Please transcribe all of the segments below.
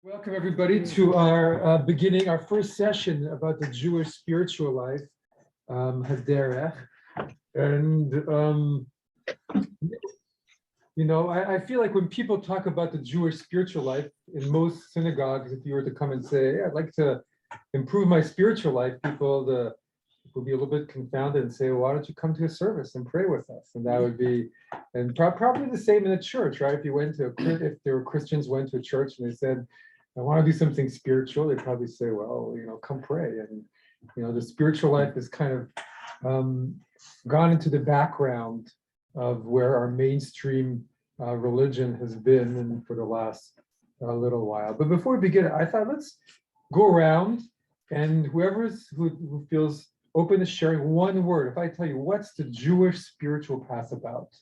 Welcome everybody to our beginning, our first session about the Jewish spiritual life, Derekh. And I feel like when people talk about the Jewish spiritual life in most synagogues, if you were to come and say, "I'd like to improve my spiritual life," people will be a little bit confounded and say, "Well, why don't you come to a service and pray with us?" And that would be, and probably the same in a church, right? If there were Christians went to a church and they said, "I want to do something spiritual," they probably say, "Well, come pray." And the spiritual life is kind of gone into the background of where our mainstream religion has been and for the last little while. But before we begin, I thought let's go around, and who feels open to sharing one word. If I tell you, what's the Jewish spiritual path about?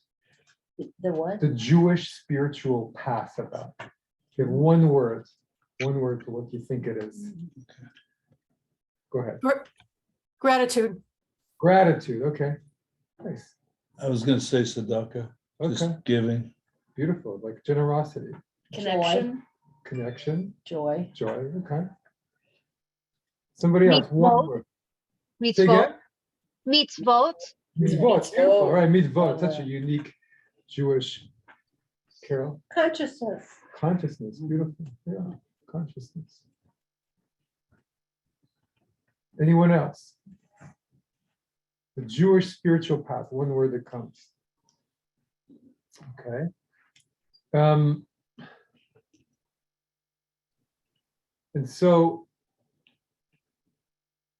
The what? The Jewish spiritual path about. You have one word for what you think it is. Go ahead. Gratitude. Gratitude. Okay. Nice. I was going to say tzedakah, Okay. just giving. Beautiful. Like generosity, connection, Joy. joy. Okay. Somebody else. Mitzvot. One word. Say Mitzvot. again? Mitzvot. Mitzvot. Beautiful. All right. Mitzvot. Such a unique Jewish. Carol. Consciousness. Consciousness. Beautiful. Yeah. Consciousness. Anyone else? The Jewish spiritual path, one word that comes. Okay. And so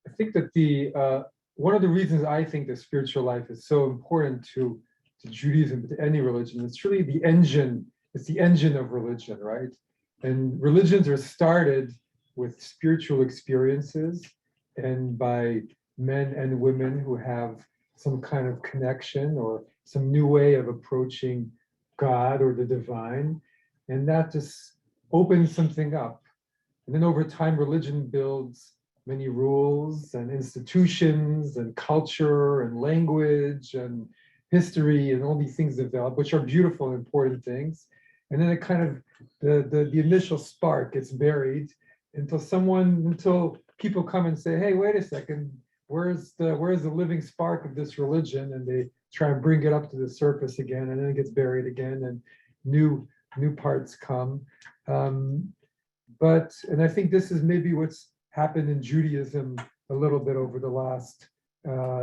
I think that one of the reasons I think the spiritual life is so important to Judaism, to any religion, it's really the engine of religion, right? And religions are started with spiritual experiences and by men and women who have some kind of connection or some new way of approaching God or the divine. And that just opens something up. And then over time, religion builds many rules and institutions and culture and language and history and all these things develop, which are beautiful and important things. And then it kind of, the initial spark gets buried until people come and say, "Hey, wait a second, where's the living spark of this religion?" And they try and bring it up to the surface again, and then it gets buried again, and new parts come. And I think this is maybe what's happened in Judaism a little bit over the last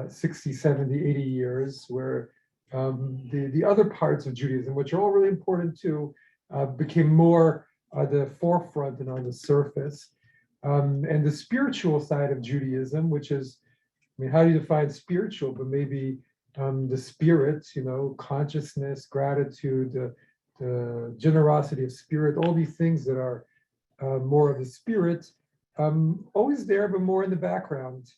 60, 70, 80 years, where the other parts of Judaism, which are all really important too, became more at the forefront and on the surface. And the spiritual side of Judaism, which is, how do you define spiritual? But maybe the spirit, consciousness, gratitude, the generosity of spirit, all these things that are more of the spirit, always there, but more in the background.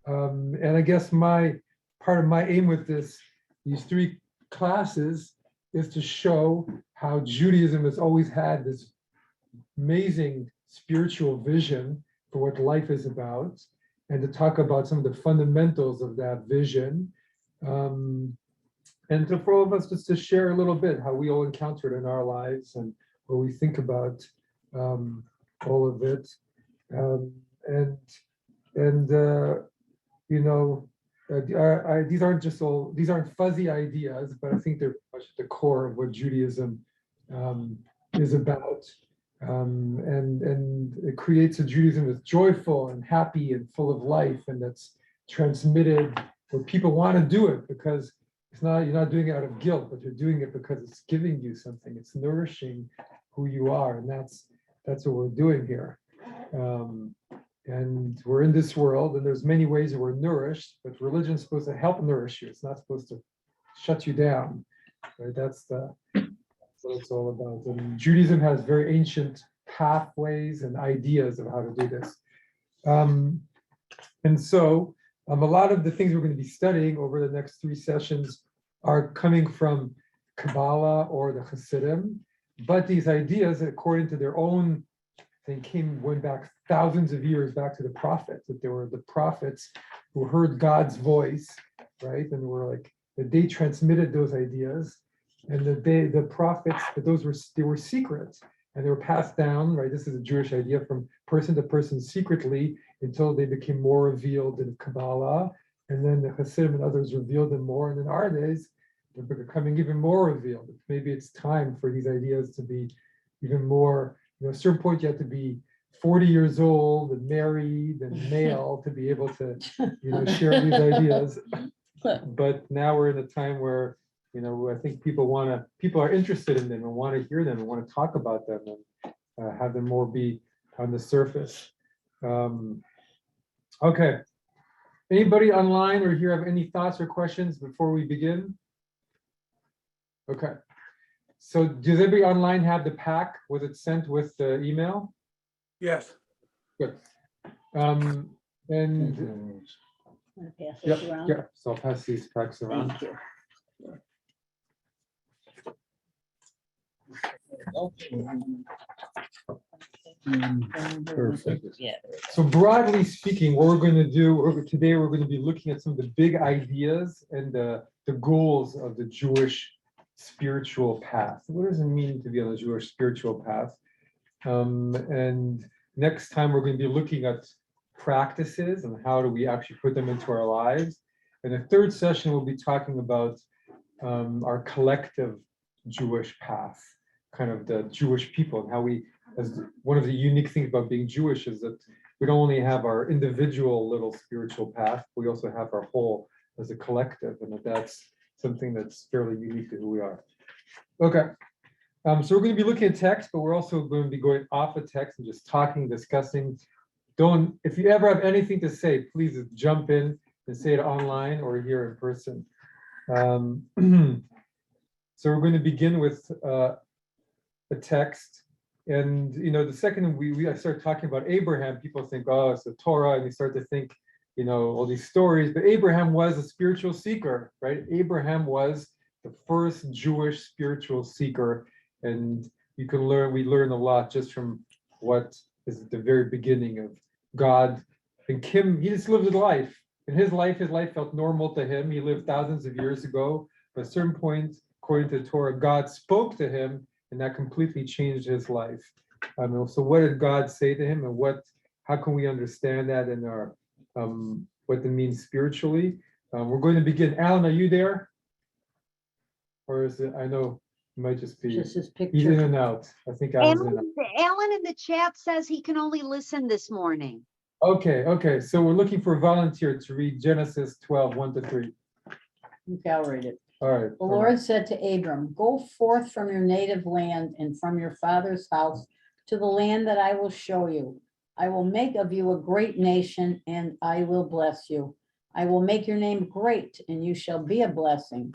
And I guess part of my aim with these three classes is to show how Judaism has always had this amazing spiritual vision for what life is about, and to talk about some of the fundamentals of that vision, and for all of us just to share a little bit how we all encounter it in our lives and what we think about all of it, these aren't fuzzy ideas, but I think they're much at the core of what Judaism is about. And it creates a Judaism that's joyful and happy and full of life, and that's transmitted where people want to do it because you're not doing it out of guilt, but you're doing it because it's giving you something. It's nourishing who you are, and that's what we're doing here. And we're in this world, and there's many ways that we're nourished, but religion's supposed to help nourish you. It's not supposed to shut you down. Right? That's what it's all about. And Judaism has very ancient pathways and ideas of how to do this. And so a lot of the things we're going to be studying over the next three sessions are coming from Kabbalah or the Hasidim, but these ideas, according to their own thing, went back thousands of years back to the prophets, that there were the prophets who heard God's voice, right? And were like, that they transmitted those ideas, and that the prophets, that they were secrets, and they were passed down, right? This is a Jewish idea, from person to person secretly until they became more revealed in Kabbalah. And then the Hasidim and others revealed them more. And in our days, they're becoming even more revealed. Maybe it's time for these ideas to be even more, at a certain point, you have to be 40 years old and married and male to be able to, share these ideas. But now we're in a time where, I think people are interested in them and want to hear them and want to talk about them and have them more be on the surface. Okay. Anybody online or here have any thoughts or questions before we begin? Okay. So does everybody online have the pack? Was it sent with the email? Yes. Good. And Want to pass yeah, this around? yeah. So I'll pass these packs around. Thank you. Perfect. Yeah. So broadly speaking, what we're going to do today, we're going to be looking at some of the big ideas and the goals of the Jewish spiritual path. What does it mean to be on the Jewish spiritual path? And next time we're going to be looking at practices and how do we actually put them into our lives. And the third session, we'll be talking about our collective Jewish path, kind of the Jewish people, and how we, as one of the unique things about being Jewish is that we don't only have our individual little spiritual path, we also have our whole as a collective, and that's something that's fairly unique to who we are. Okay, so we're going to be looking at text, but we're also going to be going off of text and just talking, discussing. If you ever have anything to say, please just jump in and say it online or here in person. So we're going to begin with a text. And the second I start talking about Abraham, people think, oh, it's the Torah, and you start to think, all these stories. But Abraham was a spiritual seeker, right? Abraham was the first Jewish spiritual seeker, and we learn a lot just from what is at the very beginning of God. And he just lived his life. In his life felt normal to him. He lived thousands of years ago, but at a certain point, according to the Torah, God spoke to him, and that completely changed his life. So what did God say to him, and how can we understand that in our what it means spiritually? We're going to begin. Alan, are you there? Or is it? I know it might just be. Just his He's in picture. and out. I think Alan's in and out. Alan in the chat says he can only listen this morning. Okay. So we're looking for a volunteer to read Genesis 12, 1-3. Okay, I'll read it. All right. The Lord said to Abram, go forth from your native land and from your father's house to the land that I will show you. I will make of you a great nation, and I will bless you. I will make your name great, and you shall be a blessing.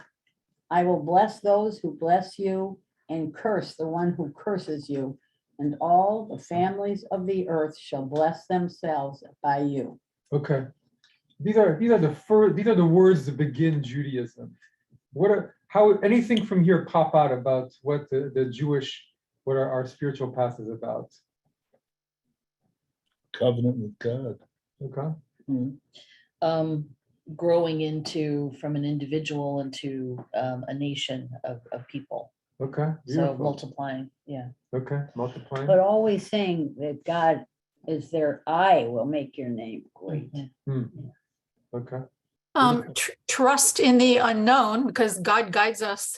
I will bless those who bless you, and curse the one who curses you. And all the families of the earth shall bless themselves by you. Okay. These are the words that begin Judaism. Anything from here pop out about what the Jewish, what our spiritual path is about? Covenant with God. Okay. Growing from an individual into a nation of people. Okay. So Beautiful. multiplying, yeah. Okay. Multiplying. But always saying that God is there, I will make your name great. Okay. Trust in the unknown, because God guides us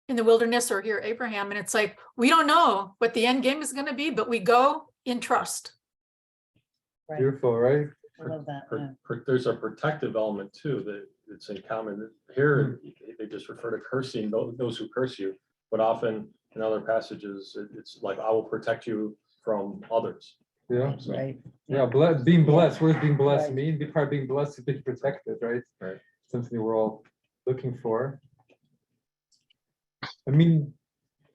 in the wilderness, or here Abraham, and it's like we don't know what the end game is going to be, but we go in trust. Right. Beautiful, right? I love that. Yeah. There's a protective element too that it's in common. Here, they just refer to cursing those who curse you, but often in other passages, it's like, I will protect you from others. Yeah. So, Right. Yeah. Being blessed. What does being blessed Right. mean? Being blessed is being protected, right? Right. Something we're all looking for. I mean,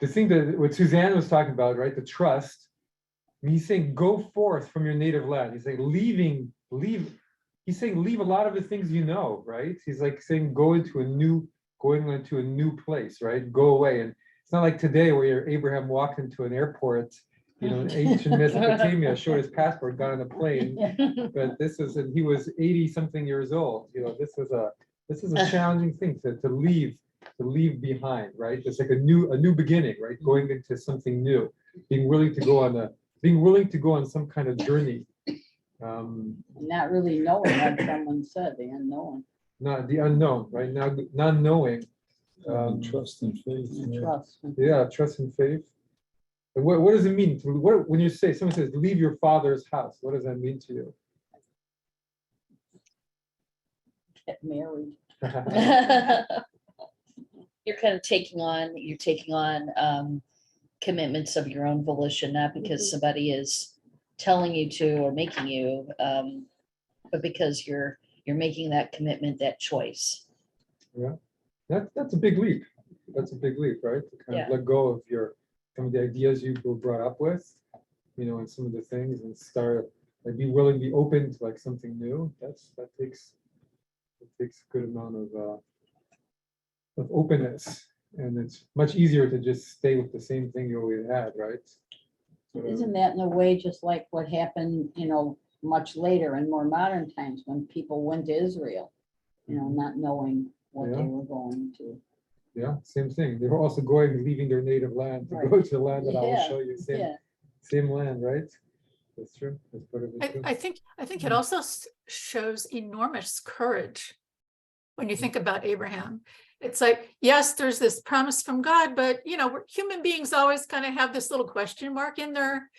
the thing that what Suzanne was talking about, right? The trust. I mean, he's saying, go forth from your native land. He's saying, leave. He's saying, leave a lot of the things you know, right? He's like saying, going into a new place, right? Go away. And it's not like today where Abraham walked into an airport, in ancient Mesopotamia, showed his passport, got on a plane. But and he was 80 something years old. This is a challenging thing to leave behind, right? It's like a new beginning, right? Going into something new. being willing to go on some kind of journey. Not really knowing, like someone said, the unknown, Not the unknown, right? Now, not knowing. Trust and faith. and Yeah. trust. Yeah, trust and faith. And what does it mean? When you say, someone says, leave your father's house, what does that mean to you? Get married. You're kind of taking on commitments of your own volition, not because somebody is telling you to or making you, but because you're making that commitment, that choice. That's a big leap. That's a big leap, right? To kind of let go of some of the ideas you were brought up with, and some of the things, and start, like, be willing, be open to like something new. That takes a good amount of openness, and it's much easier to just stay with the same thing you always had, right? Isn't that in a way just like what happened, much later in more modern times when people went to Israel, not knowing what they were going to. Yeah, same thing. They were also leaving their native land to Right. go to the land that I will Yeah, show you. Yeah, Same land, right? That's true. That's part of it too. I think it also shows enormous courage when you think about Abraham. It's like, yes, there's this promise from God, but human beings always kind of have this little question mark in their,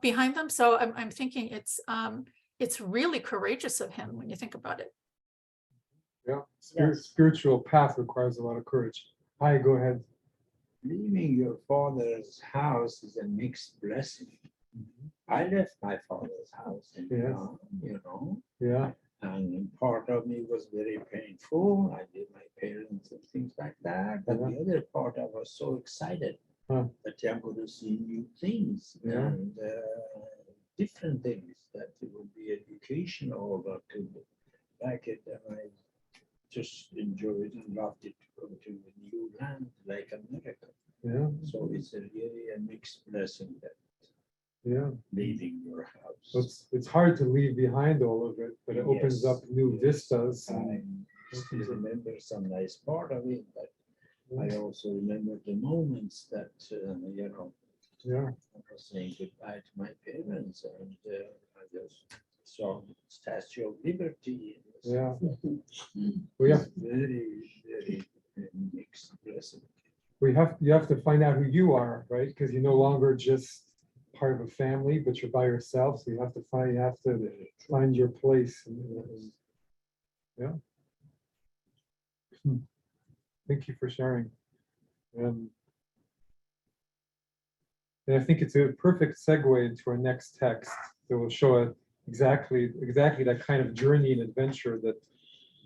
behind them. So I'm thinking it's really courageous of him when you think about it. Yeah, Yes. spiritual path requires a lot of courage. Hi, go ahead. Leaving your father's house is a mixed blessing. I left my father's house in Yes. Iran, Yeah, and part of me was very painful. I did my parents and things like that. But the other part, I was so excited Huh. that I'm going to see new things Yeah. and different things that it would be educational or to like it. And I just enjoyed and loved it to go to a new land like America. yeah, So it's really a mixed blessing that yeah. leaving your house. So it's hard to leave behind all of it, but it opens Yes, up new yes. vistas. I still remember some nice part of it, but I also remember the moments that, Yeah, I was saying goodbye to my parents and I just saw Statue of Liberty. yeah. It Well, yeah. was very, very mixed blessing. You have to find out who you are, right? Because you're no longer just part of a family, but you're by yourself. So you have to find your place. Yeah. Thank you for sharing. And I think it's a perfect segue into our next text that will show exactly that kind of journey and adventure that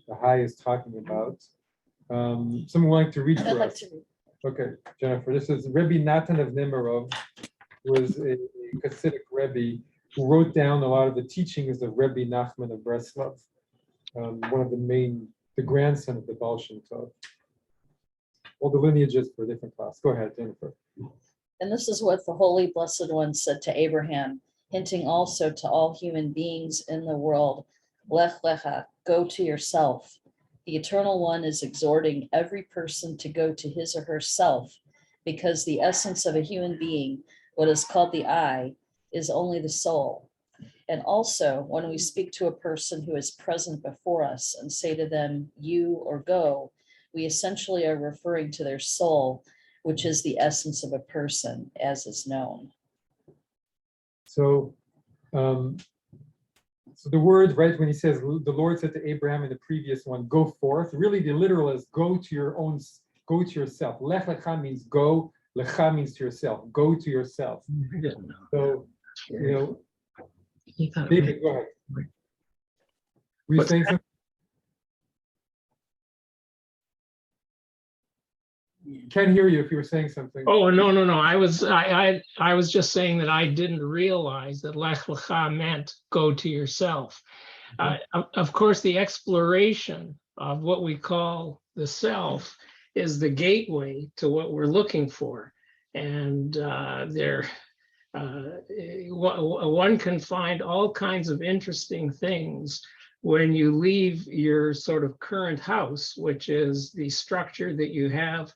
the High is talking about. Someone would like to read I'd for like us. to read. Okay, Jennifer, this is Rabbi Natan of Nemirov, was a Hasidic Rebbe who wrote down a lot of the teachings of Rabbi Nachman of Breslov, one of the grandson of the Baal Shem Tov. All the lineages for a different class. Go ahead, Jennifer. And this is what the Holy Blessed One said to Abraham, hinting also to all human beings in the world, Lech Lecha, go to yourself. The Eternal One is exhorting every person to go to his or herself, because the essence of a human being, what is called the I, is only the soul. And also, when we speak to a person who is present before us and say to them, you or go, we essentially are referring to their soul, which is the essence of a person, as is known. So, so the word, right, when he says, the Lord said to Abraham in the previous one, go forth, really the literal is go to yourself. Lech lecha means go, lecha means to yourself, go to yourself. So, David, go ahead. Were you saying something? Can't hear you if you were saying something. Oh, no. I was just saying that I didn't realize that Lech Lecha meant go to yourself. Of course, the exploration of what we call the self is the gateway to what we're looking for. And one can find all kinds of interesting things when you leave your sort of current house, which is the structure that you have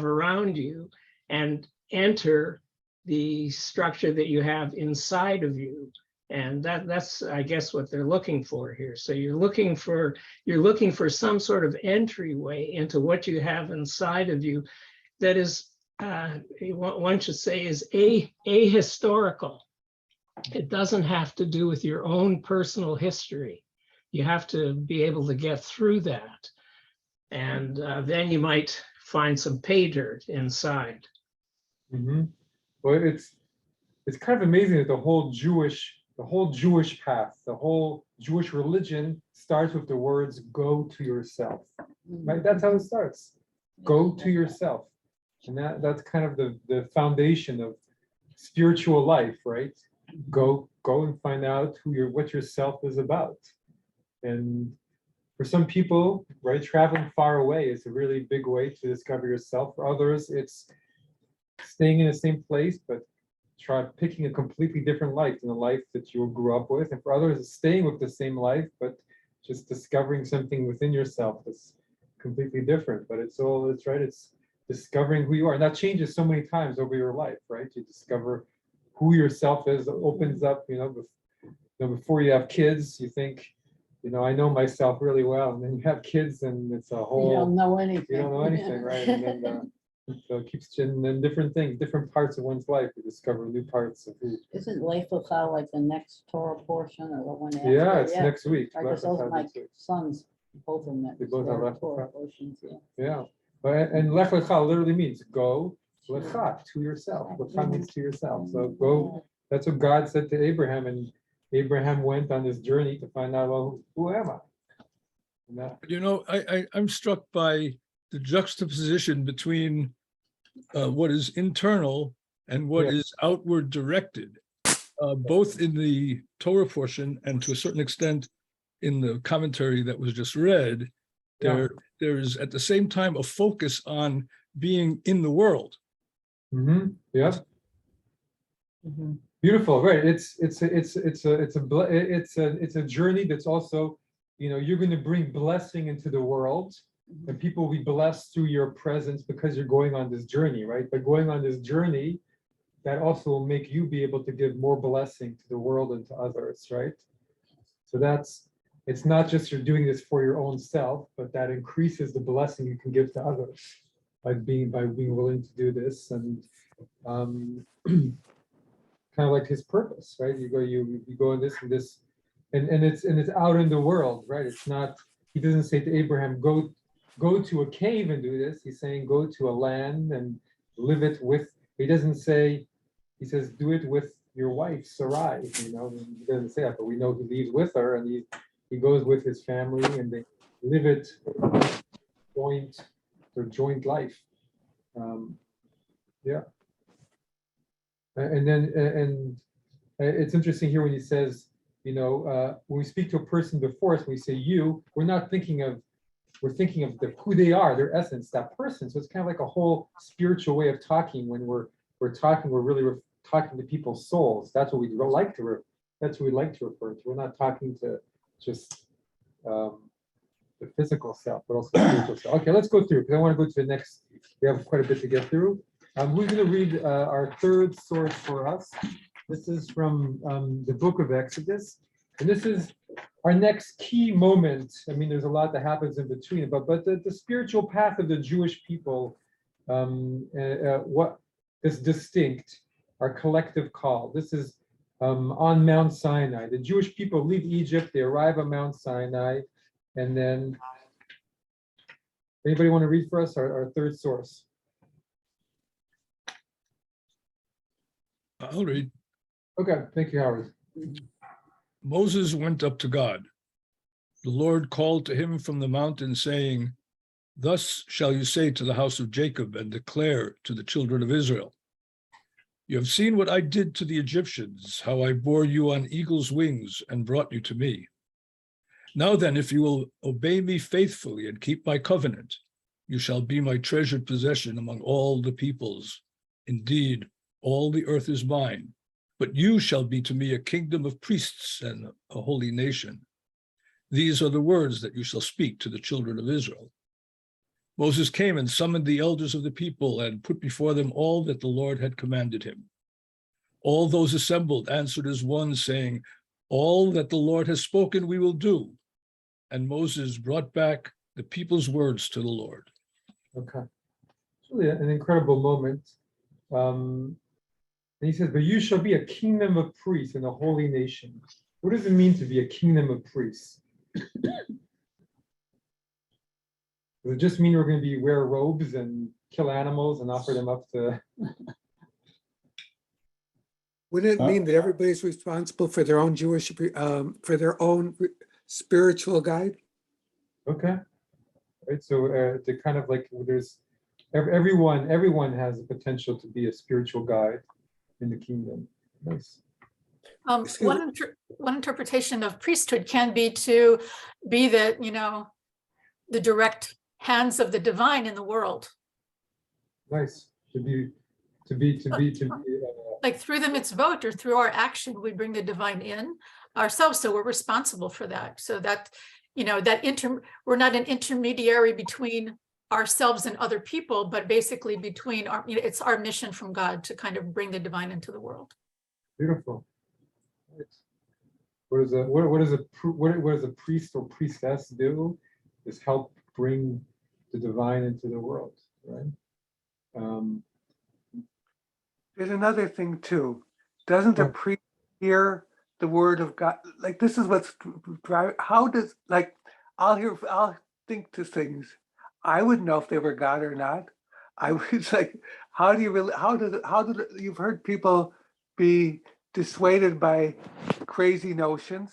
around you, and enter the structure that you have inside of you. And that's, I guess, what they're looking for here. So you're looking for some sort of entryway into what you have inside of you that is, one should say, is ahistorical. It doesn't have to do with your own personal history. You have to be able to get through that. And then you might find some pay dirt inside. Mhm. Well, it's kind of amazing that the whole Jewish path, the whole Jewish religion starts with the words "go to yourself." Right? That's how it starts. Go to yourself, and that's kind of the foundation of spiritual life, right? Go and find out what yourself is about. And for some people, right, traveling far away is a really big way to discover yourself. For others, it's staying in the same place, but try picking a completely different life than the life that you grew up with. And for others, it's staying with the same life, but just discovering something within yourself that's completely different. But it's discovering who you are. And that changes so many times over your life, right? You discover who yourself is, opens up, before you have kids, you think, I know myself really well. And then you have kids and it's a whole, You don't know anything. you don't know anything, right? And then so it keeps and then different things, different parts of one's life, you discover new parts of who. Isn't Lech Lecha like the next Torah portion or the one after? Yeah, it's next week. I guess those are my Next week. sons, both of them. They both have they're Lech Torah Lecha. portions, yeah. Yeah, and Lech Lecha literally means go lecha, to yourself. Lecha means to yourself. So go. That's what God said to Abraham, and Abraham went on this journey to find out, well, who am I? And that, I'm struck by the juxtaposition between what is internal and what is outward directed, both in the Torah portion and to a certain extent in the commentary that was just read. There is at the same time a focus on being in the world. Yeah. Beautiful, right? It's a journey that's also, you're going to bring blessing into the world, and people will be blessed through your presence because you're going on this journey, right? But going on this journey, that also will make you be able to give more blessing to the world and to others, right? So it's not just you're doing this for your own self, but that increases the blessing you can give to others by being willing to do this. And kind of like his purpose, right? You go in this and this, and it's out in the world, right? It's not, he doesn't say to Abraham, go to a cave and do this. He's saying go to a land and live it with. He doesn't say, he says do it with your wife Sarai. He doesn't say that, but we know he leaves with her, and he goes with his family, and they live it joint life. And it's interesting here when he says, when we speak to a person before us, when we say you, we're thinking of who they are, their essence, that person. So it's kind of like a whole spiritual way of talking. When we're talking, we're really talking to people's souls. That's what we like to refer to. We're not talking to just the physical self, but also the spiritual self. Okay, let's go through, because I want to go to the next. We have quite a bit to get through. Who's going to read our third source for us? This is from the book of Exodus. And this is our next key moment. I mean, there's a lot that happens in between, but the spiritual path of the Jewish people, what is distinct, our collective call. This is on Mount Sinai. The Jewish people leave Egypt, they arrive on Mount Sinai, and then, anybody want to read for us our third source? I'll read. Okay, thank you, Howard. Moses went up to God. The Lord called to him from the mountain, saying, "Thus shall you say to the house of Jacob and declare to the children of Israel, you have seen what I did to the Egyptians, how I bore you on eagle's wings and brought you to me. Now then, if you will obey me faithfully and keep my covenant, you shall be my treasured possession among all the peoples. Indeed, all the earth is mine, but you shall be to me a kingdom of priests and a holy nation. These are the words that you shall speak to the children of Israel. Moses came and summoned the elders of the people and put before them all that the Lord had commanded him. All those assembled answered as one, saying, all that the Lord has spoken we will do. And Moses brought back the people's words to the Lord. Okay. It's really an incredible moment. And he says, but you shall be a kingdom of priests and a holy nation. What does it mean to be a kingdom of priests? Does it just mean we're going to wear robes and kill animals and offer them up to? Wouldn't it mean that everybody's responsible for their own for their own spiritual guide? Okay. Right. So to kind of like there's everyone has the potential to be a spiritual guide in the kingdom. Nice. One interpretation of priesthood can be to be the direct hands of the divine in the world. Nice. To be like through the mitzvot or through our action, we bring the divine in ourselves. So we're responsible for that. So that, we're not an intermediary between ourselves and other people, but basically between it's our mission from God to kind of bring the divine into the world. Beautiful. Right. What does a priest or priestess do? Is help bring the divine into the world, right? There's another thing too. Doesn't the priest hear the word of God? Like this is what's driving. How does I'll think to things. I wouldn't know if they were God or not. I was like, how do you've heard people be dissuaded by crazy notions?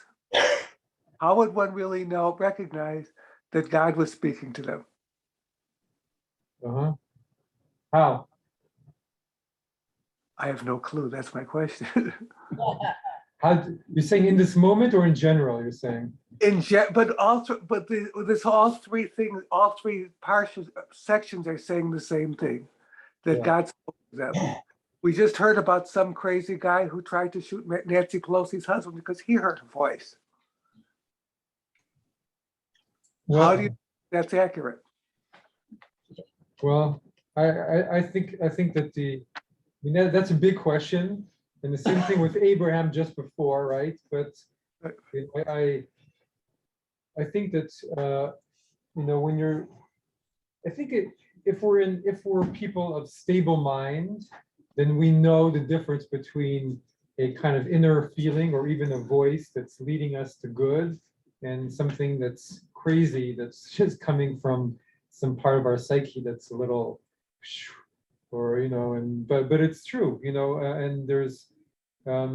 How would one really recognize that God was speaking to them? How? I have no clue. That's my question. How you're saying in this moment or in general? You're saying but all three things, all three sections are saying the same thing, that God spoke to them. We just heard about some crazy guy who tried to shoot Nancy Pelosi's husband because he heard her voice. well, how do you think that's accurate? Well, I think that that's a big question, and the same thing with Abraham just before, right? But I think that when you're, I think if we're people of stable mind, then we know the difference between a kind of inner feeling or even a voice that's leading us to good and something that's crazy that's just coming from some part of our psyche that's a little, or but it's true, and there's a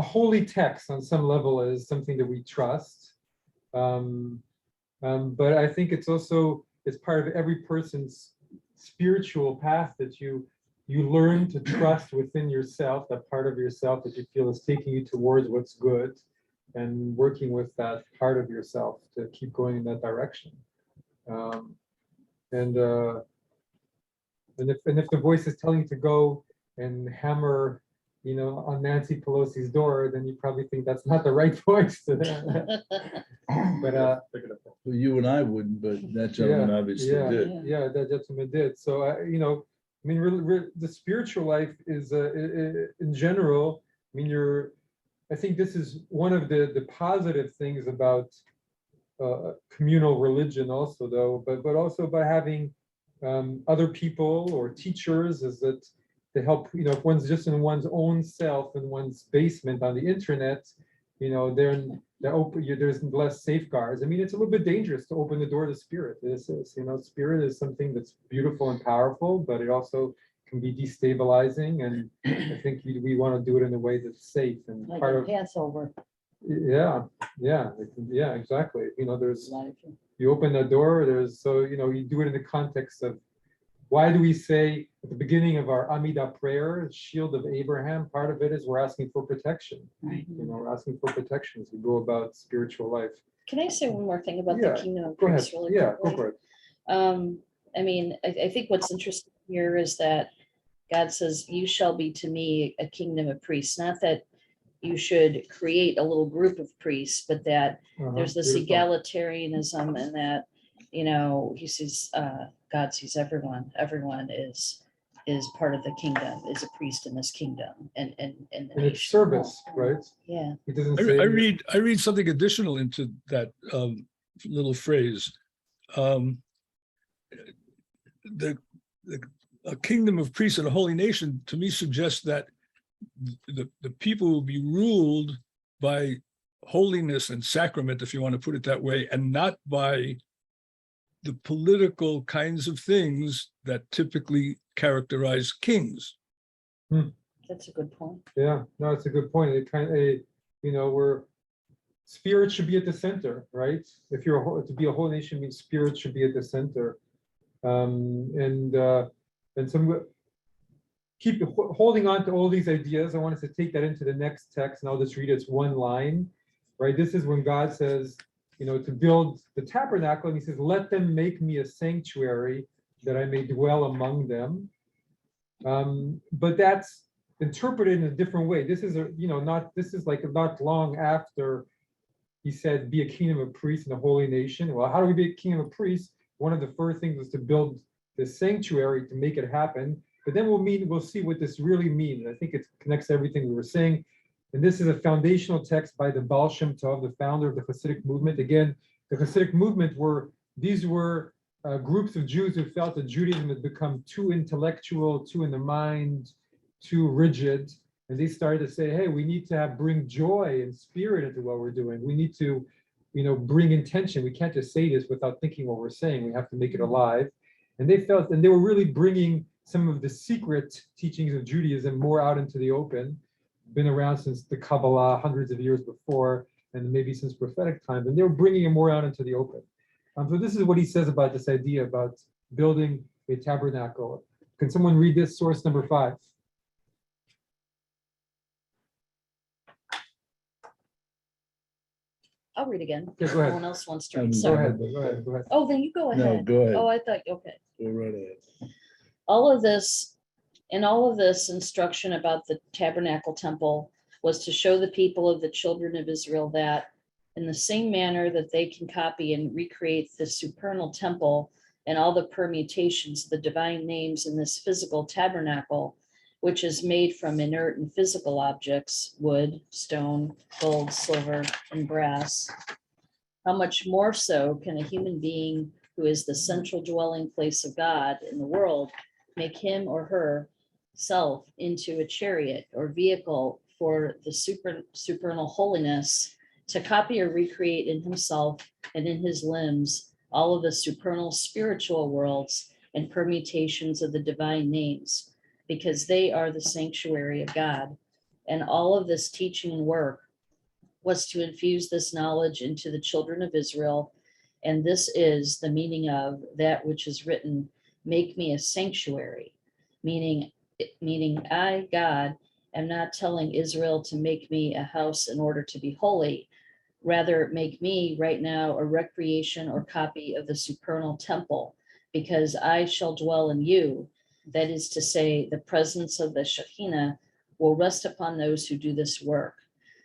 holy text on some level is something that we trust, but I think it's part of every person's spiritual path that you learn to trust within yourself, that part of yourself that you feel is taking you towards what's good, and working with that part of yourself to keep going in that direction. And if the voice is telling you to go and hammer, on Nancy Pelosi's door, then you probably think that's not the right voice. But you and I wouldn't, but that gentleman obviously did. Yeah, that gentleman did. So the spiritual life is in general. I think this is one of the positive things about communal religion, also though, but also by having other people or teachers, is that to help, if one's just in one's own self in one's basement on the internet, there's less safeguards. It's a little bit dangerous to open the door to spirit. Spirit is something that's beautiful and powerful, but it also can be destabilizing. And I think we want to do it in a way that's safe and Like part a of. Passover. Yeah, exactly. You open that door. You do it in the context of. Why do we say at the beginning of our Amidah prayer, shield of Abraham? Part of it is we're asking for protection. Right. We're asking for protection as we go about spiritual life. Can I say one more thing about the kingdom of Go ahead. priests really Yeah, quickly? go for it. I think what's interesting here is that God says, you shall be to me a kingdom of priests, not that you should create a little group of priests, but that there's this Beautiful. egalitarianism and that, you know, he sees, God sees everyone. Everyone is part of the kingdom, is a priest in this kingdom and the And it's nation. service, right? Yeah. He doesn't I say. read something additional into that little phrase. A kingdom of priests and a holy nation, to me, suggests that the people will be ruled by holiness and sacrament, if you want to put it that way, and not by the political kinds of things that typically characterize kings. That's a good point. Yeah, no, it's a good point. It kind of, you know, where spirit should be at the center, right? If you're to be a whole nation means spirit should be at the center. And some keep holding on to all these ideas. I want us to take that into the next text, and I'll just read it's one line, right? This is when God says, you know, to build the tabernacle, and he says, let them make me a sanctuary that I may dwell among them. But that's interpreted in a different way. This is this is like not long after he said, be a kingdom of priests and a holy nation. Well, how do we be a kingdom of priests? One of the first things was to build this sanctuary to make it happen. But then we'll see what this really means. I think it connects everything we were saying. And this is a foundational text by the Baal Shem Tov, the founder of the Hassidic movement. Again, the Hassidic movement were groups of Jews who felt that Judaism had become too intellectual, too in the mind, too rigid. And they started to say, hey, we need to bring joy and spirit into what we're doing. We need to, bring intention. We can't just say this without thinking what we're saying. We have to make it alive. And they felt, and they were really bringing some of the secret teachings of Judaism more out into the open. Been around since the Kabbalah, hundreds of years before, and maybe since prophetic times. And they were bringing it more out into the open. So this is what he says about this idea about building a tabernacle. Can someone read this, source number 5? I'll read again. Yeah, go ahead. No one else wants to read. Go Go Sorry. ahead, go ahead, go ahead. Oh, then you go No, ahead. go ahead. Oh, I thought, okay. Go right ahead. All of this instruction about the tabernacle temple was to show the people of the children of Israel that in the same manner that they can copy and recreate the supernal temple and all the permutations of the divine names in this physical tabernacle, which is made from inert and physical objects, wood, stone, gold, silver, and brass. How much more so can a human being who is the central dwelling place of God in the world make him or herself into a chariot or vehicle for the supernal holiness, to copy or recreate in himself and in his limbs all of the supernal spiritual worlds and permutations of the divine names, because they are the sanctuary of God. And all of this teaching and work was to infuse this knowledge into the children of Israel. And this is the meaning of that which is written, make me a sanctuary, meaning I, God, am not telling Israel to make me a house in order to be holy. Rather, make me right now a recreation or copy of the supernal temple, because I shall dwell in you. That is to say, the presence of the Shekinah will rest upon those who do this work.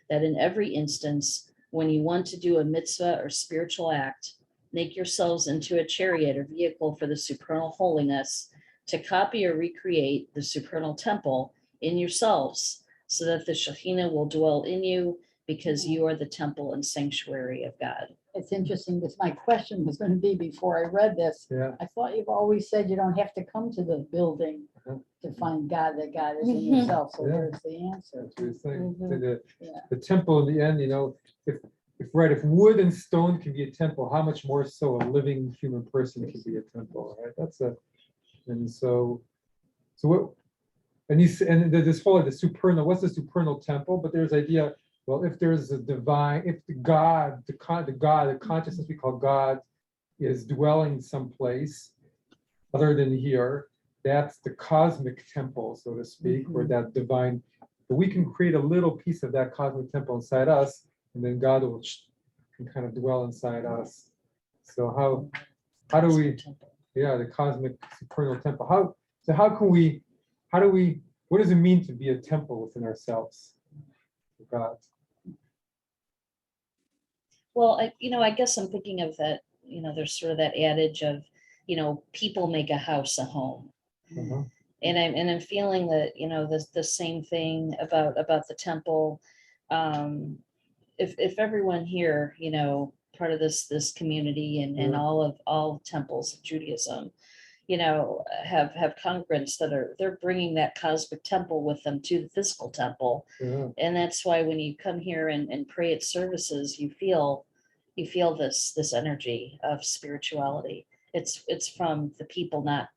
That in every instance, when you want to do a mitzvah or spiritual act, make yourselves into a chariot or vehicle for the supernal holiness, to copy or recreate the supernal temple in yourselves, so that the Shekinah will dwell in you, because you are the temple and sanctuary of God. It's interesting, because my question was going to be before I read this. Yeah. I thought you've always said you don't have to come to the building to find God, that God is in Mhm. yourself. So Yeah. there's the answer. That's what he's saying. Mhm. So Yeah. the temple in the end, if wood and stone can be a temple, how much more so a living human person can be a temple, right? This whole the supernal, what's the supernal temple? But there's idea, well, if there's a divine, if the consciousness we call God is dwelling someplace other than here, that's the cosmic temple, so to speak, where that divine, but we can create a little piece of that cosmic temple inside us, and then God can kind of dwell inside us. So how do we, the cosmic supernal temple, what does it mean to be a temple within ourselves? God. Well, I guess I'm thinking of that, there's sort of that adage of, people make a house a home. Uh-huh. And I'm feeling that, the same thing about the temple. If everyone here, part of this community and Yeah. all temples of Judaism, have congregants they're bringing that cosmic temple with them to the physical temple. Yeah. And that's why when you come here and pray at services, you feel this energy of spirituality. It's from the people, not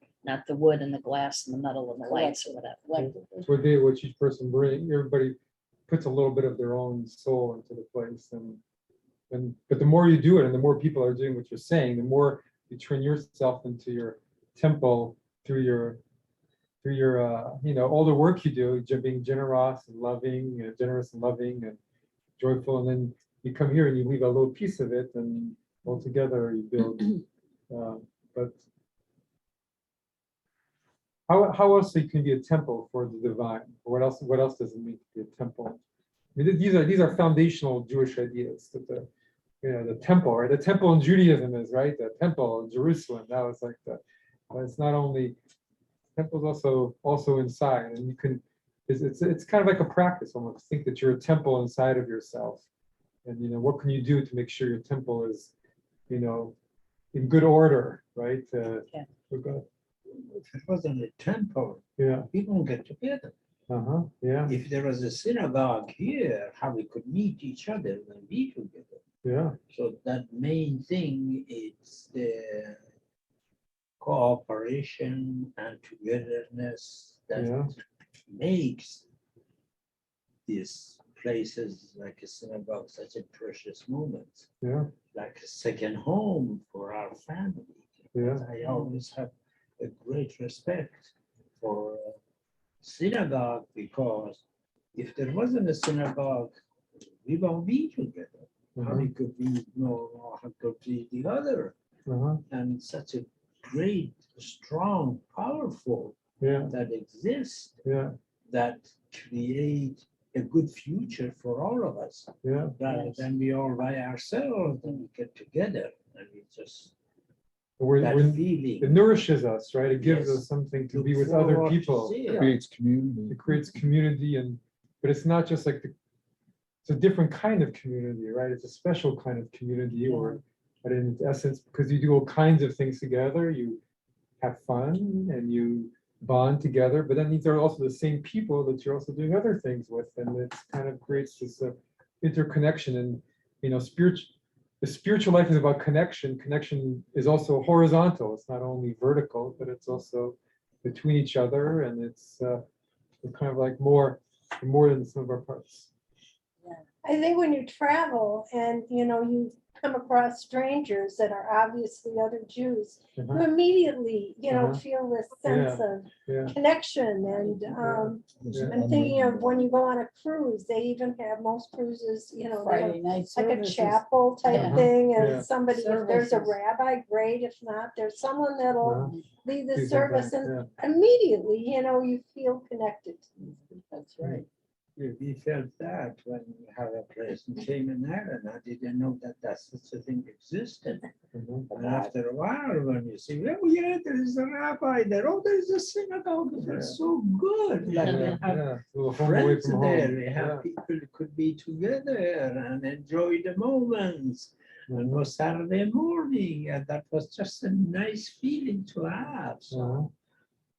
the wood and the glass and the metal and the lights or whatever. It's what each person brings. Everybody puts a little bit of their own soul into the place, but the more you do it, and the more people are doing what you're saying, the more you turn yourself into your temple through your all the work you do, being generous and loving, generous and loving and joyful, and then you come here and you leave a little piece of it, and all together you build. But how else can be a temple for the divine? Or what else does it mean to be a temple? I mean, these are foundational Jewish ideas that the temple, right? The temple in Judaism is right. The temple in Jerusalem. Now it's like it's not only temple's also inside, and you can. It's kind of like a practice almost. Think that you're a temple inside of yourself, and what can you do to make sure your temple is, in good order, right? Yeah. If it wasn't a temple, Yeah. we don't get together. Yeah. If there was a synagogue here, how we could meet each other and be together. Yeah. So that main thing is the cooperation and togetherness that Yeah. makes these places like a synagogue such a precious moment, Yeah. like a second home for our family. Yeah. I always have a great respect for synagogue, because if there wasn't a synagogue, we won't be together. How we could be how could be the other, and such a great, strong, powerful Yeah. that exists Yeah. that create a good future for all of us, Yeah. rather than we all by ourselves and we get together and we just that feeling. It nourishes us, right? It gives Yes. us something to Look be with other forward to people. see it. Creates community. It creates community, but it's not just like it's a different kind of community, right? It's a special kind of community, but in its essence, because you do all kinds of things together, you have fun and you bond together, but then these are also the same people that you're also doing other things with, and it kind of creates this interconnection. And the spiritual life is about connection. Connection is also horizontal. It's not only vertical, but it's also between each other, and it's kind of like more than some of our parts. I think when you travel and you come across strangers that are obviously other Jews, you immediately feel this sense of connection. And I'm thinking of when you go on a cruise, they even have most cruises, they have Friday night like a services. chapel type thing, and somebody, if there's a Services. rabbi, great. If not, there's someone that'll lead the Lead the service, event, and immediately you feel connected. That's right. We felt that when we had a person came in there, and I didn't know that such a thing existed. And after a while, when you see, oh yeah, there is a rabbi there, oh, there is a synagogue, that's so good. Like we have A little home away friends from there, home. we have people who could be together and enjoy the moments. And it was Saturday morning, and that was just a nice feeling to have. So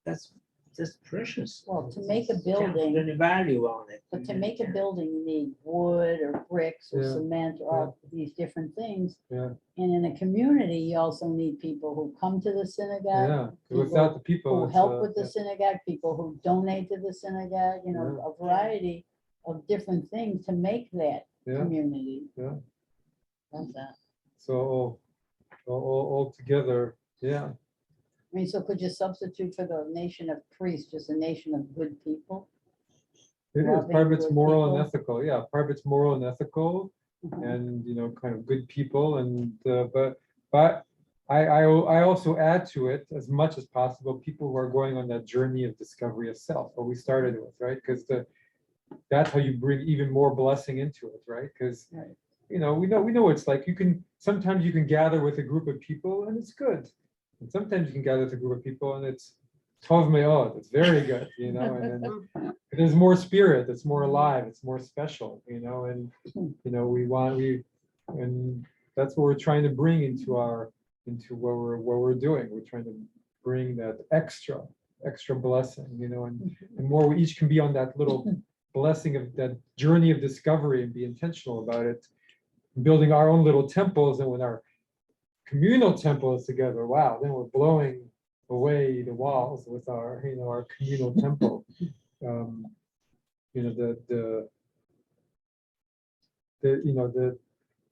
that's just precious. Well, to make a Can't building, put any value on it. but to make a building, you need wood or bricks or Yeah. cement or all these different things. Yeah. And in a community, you also need people who come to the synagogue, Yeah. Without the people, who it's, help with the synagogue, people who donate to the synagogue, Yeah. a variety of different things to make that Yeah. community. Yeah. Love that. So all together, yeah. I mean, so could you substitute for the nation of priests, just a nation of good people? It is, Loving part of it's good moral and people. ethical, yeah, part of it's moral and ethical, Mhm. and kind of good people, and but I also add to it as much as possible people who are going on that journey of discovery of self, what we started with, right? Because that's how you bring even more blessing into it, right? Because Right. we know it's like sometimes you can gather with a group of people and it's good. And sometimes you can gather with a group of people and it's tov me'od, it's very good, and then there's more spirit, it's more alive, it's more special, and and that's what we're trying to bring into what we're doing. We're trying to bring that extra blessing, and more we each can be on that little blessing of that journey of discovery and be intentional about it, building our own little temples. And when our communal temple is together, wow, then we're blowing away the walls with our communal temple. The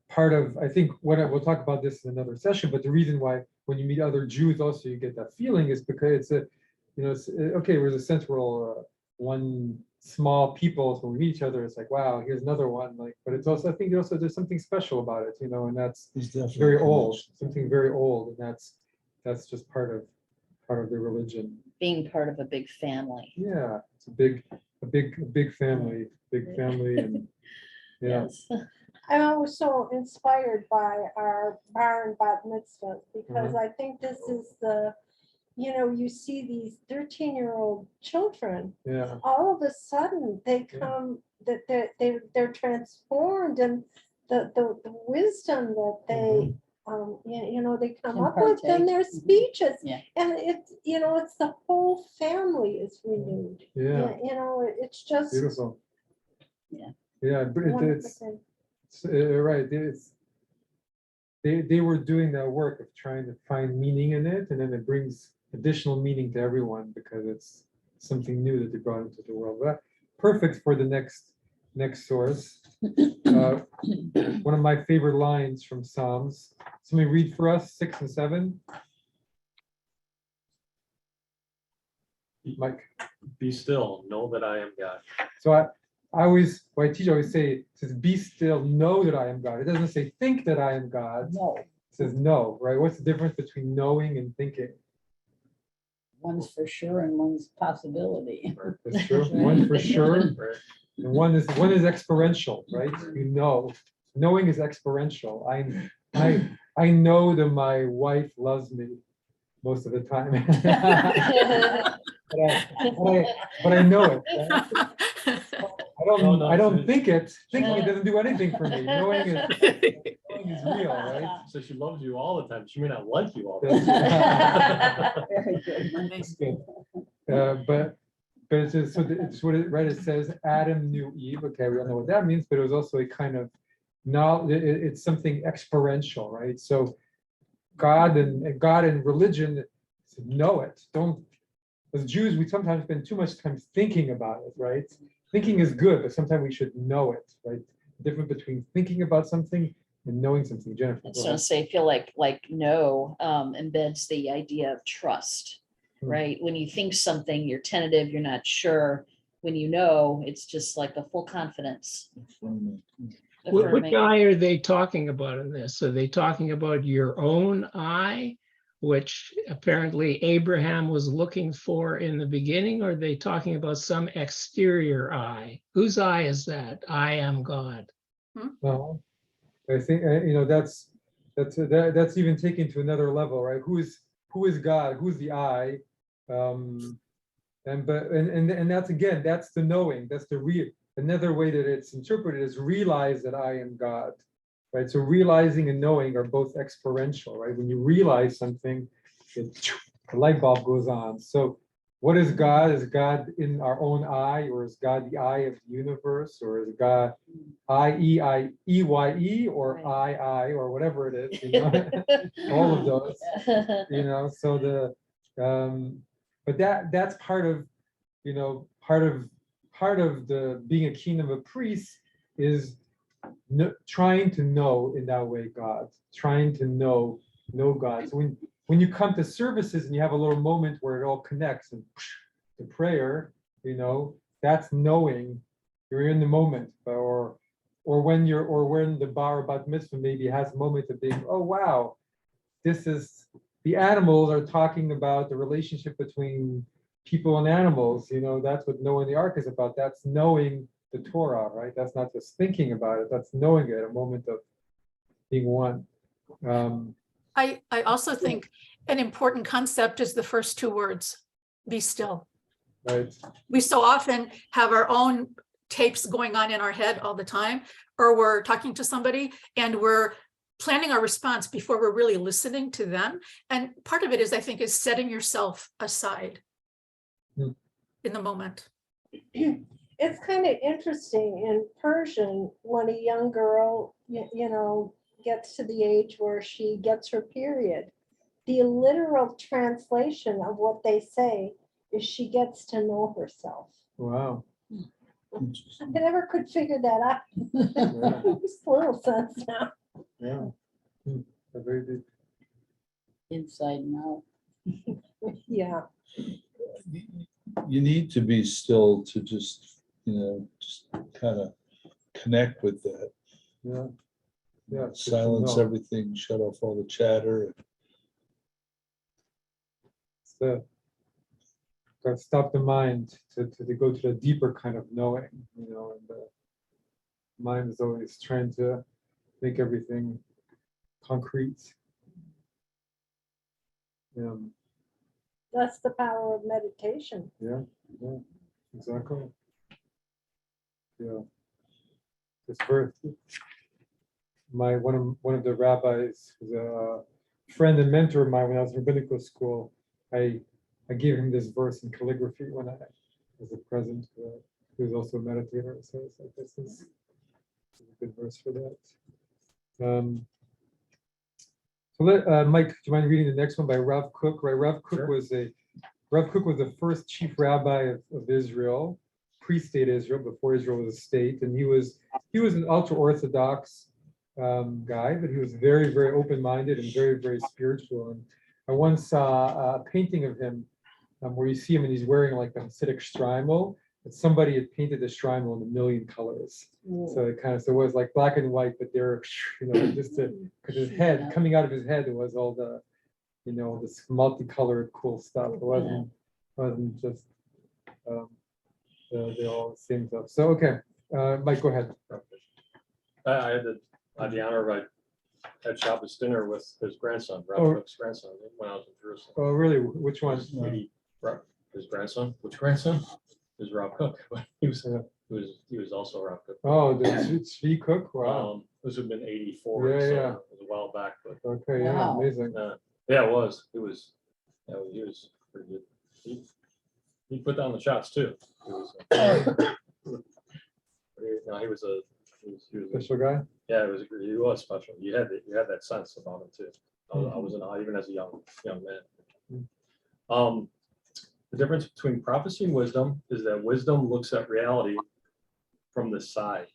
part of, I think, we'll talk about this in another session, but the reason why when you meet other Jews also you get that feeling is because it's okay, there's a sense we're all one small people, so when we meet each other, it's like, wow, here's another one. Like, but it's also, I think there's something special about it, and that's very old, something very old, and that's just part of the religion. Being part of a big family. Yeah, it's a big family, and yeah. Yes. I'm always so inspired by our bar and bat mitzvah, because I think this is you see these 13-year-old children, all of a sudden they come, that they're transformed, and the wisdom that they they come up with in their speeches, and it's the whole family is renewed. It's just Beautiful. wonderful thing. Right. They were doing that work of trying to find meaning in it, and then it brings additional meaning to everyone because it's something new that they brought into the world. Perfect for the next source. One of my favorite lines from Psalms. Somebody read for us 6 and 7. Mike. Be still, know that I am God. So I teach, I always say, it says, be still, know that I am God. It doesn't say think that I am God. No, It says know, right? What's the difference between knowing and thinking? one's for sure and one's possibility. That's true. One for sure, Right. and one is experiential, right? Knowing is experiential. I know that my wife loves me most of the time. but I know it. Right? I don't think it. Thinking it doesn't do anything for me. Knowing is real, right? So she loves you all the time. She may not like you all the That's- time. Very good. That's good. But it's just, so it's what it, right? It says Adam knew Eve. Okay, we don't know what that means, but it was also a kind of it's something experiential, right? So God and religion know it. Don't, as Jews, we sometimes spend too much time thinking about it, right? Thinking is good, but sometimes we should know it, right? The difference between thinking about something and knowing something. Jennifer. I was going to say, I feel like know embeds the idea of trust, right? When you think something, you're tentative, you're not sure. When you know, it's just like a full confidence. What eye are they talking about in this? Are they talking about your own eye, which apparently Abraham was looking for in the beginning, or are they talking about some exterior eye? Whose eye is that? I am God. No, I think that's even taken to another level, right? Who is God? Who's the I? And that's, again, that's the knowing. That's the real. Another way that it's interpreted is realize that I am God, right? So realizing and knowing are both experiential, right? When you realize something, the light bulb goes on. So what is God? Is God in our own eye, or is God the eye of the universe, or is God I-E-I-E-Y-E, or I, or whatever it is, all of those, so but that's part of the being a king of a priest is trying to know in that way God, trying to know God. So when you come to services and you have a little moment where it all connects and the prayer, that's knowing you're in the moment, or when the bar bat mitzvah maybe has a moment of being, oh wow, this is, the animals are talking about the relationship between people and animals, that's what knowing the ark is about. That's knowing the Torah, right? That's not just thinking about it, that's knowing it, a moment of being one. I also think an important concept is the first two words, be still. Right. We so often have our own tapes going on in our head all the time, or we're talking to somebody and we're planning our response before we're really listening to them. And part of it is, I think, is setting yourself aside in the moment. It's kind of interesting in Persian when a young girl, gets to the age where she gets her period. The literal translation of what they say is she gets to know herself. Wow. I never could figure that out. Makes a little sense now. Yeah. Very deep. Inside and out. Yeah. You need to be still to just, just kind of connect with that. Yeah. Yeah. it's good to Silence know. everything, shut off all the chatter. Gotta stop the mind to go to the deeper kind of knowing, and the mind is always trying to make everything concrete. That's the power of meditation. Yeah, exactly. Yeah. This verse, one of the rabbis, was a friend and mentor of mine when I was in rabbinical school. I gave him this verse in calligraphy when I was a present. He was also a meditator, so it's like this is a good verse for that. So Mike, do you mind reading the next one by Rav Kook? Right, Rav Kook Sure. was the first chief rabbi of Israel, pre-state Israel, before Israel was a state, and he was an ultra-Orthodox guy, but he was very, very open-minded and very, very spiritual. And I once saw a painting of him where you see him and he's wearing like a Hassidic shtreimel, but somebody had painted the shtreimel in a million colors. So it was like black and white, but they're, just because his head, coming out of his head, it was all the, this multicolored cool stuff. It wasn't just, they're all the same stuff. So, okay, Mike, go ahead. I had the honor of had Shabbos dinner with his grandson, Rabbi Cook's grandson, when I was in Jerusalem. Oh, really? Which one? His grandson. Which grandson? Is Rob Cook. He was also Rob Cook. Oh, the Tzvi Cook. Wow. This would have been 84. Yeah, so yeah. It was a while back, but Okay, yeah, Wow. amazing. yeah, it was. He was pretty good. He put down the shots too. He was Special guy. Yeah, he was special. You had that sense about him too. I was in awe even as a young man. The difference between prophecy and wisdom is that wisdom looks at reality from the side,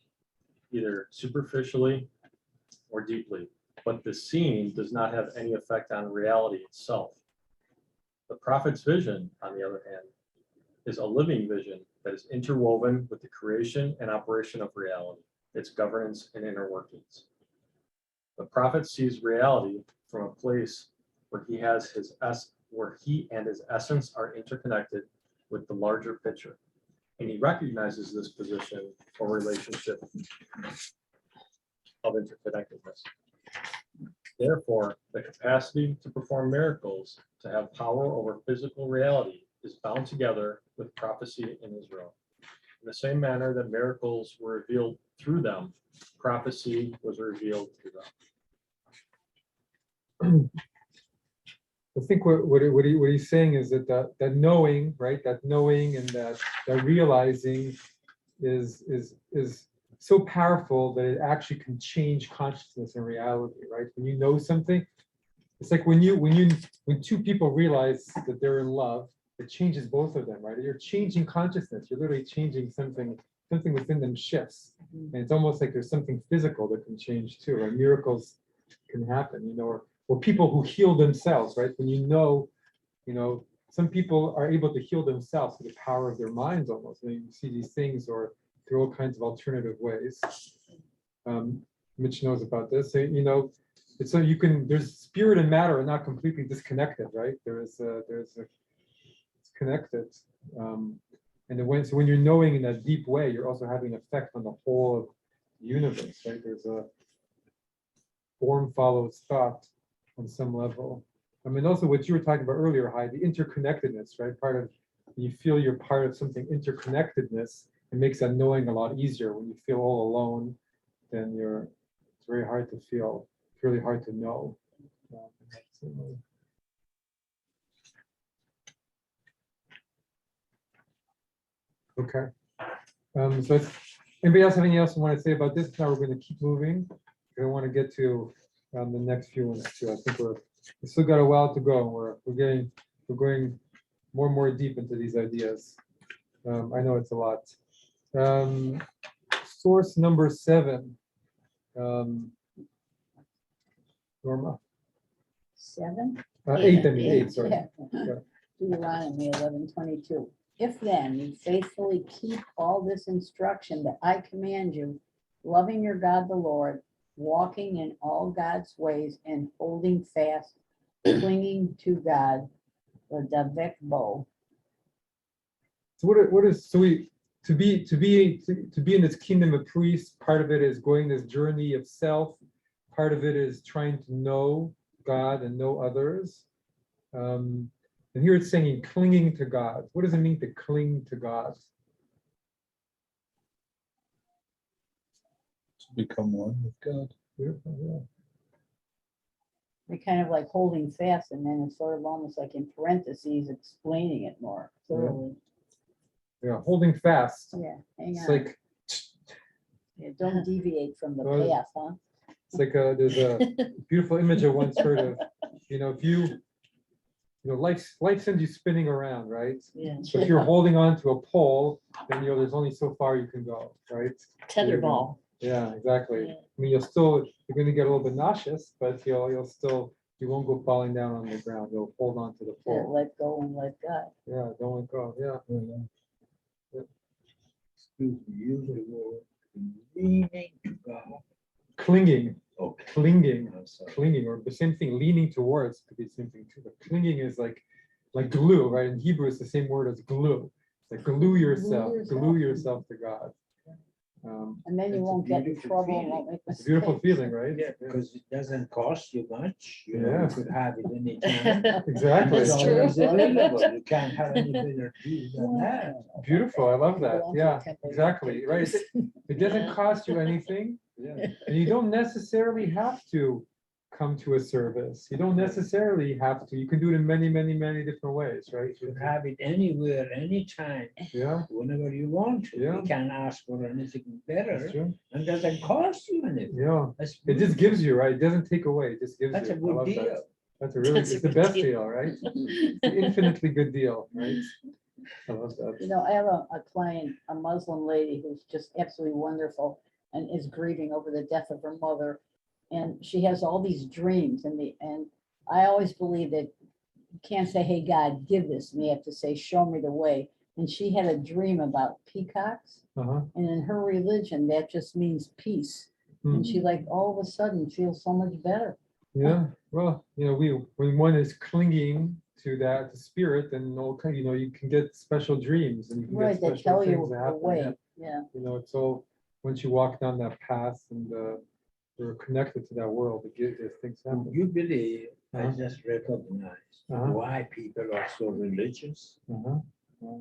either superficially or deeply, but the seeing does not have any effect on reality itself. The prophet's vision, on the other hand, is a living vision that is interwoven with the creation and operation of reality, its governance and inner workings. The prophet sees reality from a place where he and his essence are interconnected with the larger picture, and he recognizes this position or relationship of interconnectedness. Therefore, the capacity to perform miracles, to have power over physical reality, is bound together with prophecy in Israel. In the same manner that miracles were revealed through them, prophecy was revealed through them. I think what he's saying is that knowing, right? That knowing and that realizing is so powerful that it actually can change consciousness and reality, right? When you know something, it's like when two people realize that they're in love, it changes both of them, right? You're changing consciousness. You're literally changing something within them shifts, and it's almost like there's something physical that can change too. Right? Miracles can happen, or people who heal themselves, right? When some people are able to heal themselves through the power of their minds almost. You see these things or through all kinds of alternative ways. Mitch knows about this. So, there's spirit and matter are not completely disconnected, right? It's connected. And so when you're knowing in that deep way, you're also having an effect on the whole of the universe, right? There's a form follows thought on some level. I mean, also what you were talking about earlier, Hai, the interconnectedness, right? Part of, you feel you're part of something, interconnectedness, it makes that knowing a lot easier. When you feel all alone, then it's very hard to feel, it's really hard to know. Okay. So anybody else have anything else you want to say about this? Now we're going to keep moving. I want to get to the next few ones too. I think we still got a while to go. We're going more and more deep into these ideas. I know it's a lot. Source number 7. Norma. 7? 8, I mean 8, sorry. Yeah. Deuteronomy 11:22. If then you faithfully keep all this instruction that I command you, loving your God the Lord, walking in all God's ways, and holding fast, clinging to God, the Derekh bow. So what is so we to be in this kingdom of priests? Part of it is going this journey of self. Part of it is trying to know God and know others. And here it's saying clinging to God. What does it mean to cling to God? To become one with God. Beautiful, yeah. They're kind of like holding fast, and then it's sort of almost like in parentheses explaining it more thoroughly. Yeah, holding fast. Yeah, hang It's on. like Yeah, don't deviate from the Well, path, huh? it's like there's a beautiful image I once heard of. If life sends you spinning around, right? Yeah. So if you're holding on to a pole, then there's only so far you can go, right? Tetherball. Yeah, exactly. Yeah. I mean, you're going to get a little bit nauseous, but you won't go falling down on the ground. You'll hold on to the Yeah, pole. let go and let God. Yeah, don't let go. Yeah. Excuse me, use the word leaning to God. Clinging, Okay. clinging, I'm sorry. clinging, or the same thing. Leaning towards could be the same thing too. But clinging is like glue, right? In Hebrew, it's the same word as glue. It's like glue yourself to God. And then you It's a won't get in beautiful trouble, feeling. won't make It's a beautiful mistakes. feeling, right? Yeah, because it doesn't cost you much. You Yeah. could have it anytime. Exactly. That's It's true. always available. You can't have any better deal than that. Beautiful. I love that. Belong to Yeah, a temple. exactly. Right. It doesn't Yeah. cost you anything. And you don't necessarily have to come to a service. You don't necessarily have to. You can do it in many, many, many different ways, right? You can have it anywhere, anytime, Yeah, whenever you want to. Yeah. You can't ask for anything that's better true. and doesn't cost you anything. Yeah. That's It just gives you, right? It doesn't take away. It just gives That's you. a I good love that. deal. That's a really, That's a it's the good best deal. deal, right? It's an infinitely good deal, right? I love that. I have a client, a Muslim lady who's just absolutely wonderful and is grieving over the death of her mother. And she has all these dreams and I always believe that you can't say, hey, God, give this to me. You have to say, show me the way. And she had a dream about peacocks. Uh-huh. And in her religion, that just means peace. Hmm. And she all of a sudden feels so much better. Yeah, well, when one is clinging to that spirit, then you can get special dreams and you can Right, get they special tell you things that the happen. way. Yeah. It's all once you walk down that path and you're connected to that world, there's things happen. You believe, I Uh-huh. just recognize Uh-huh. why people are so religious. Uh-huh.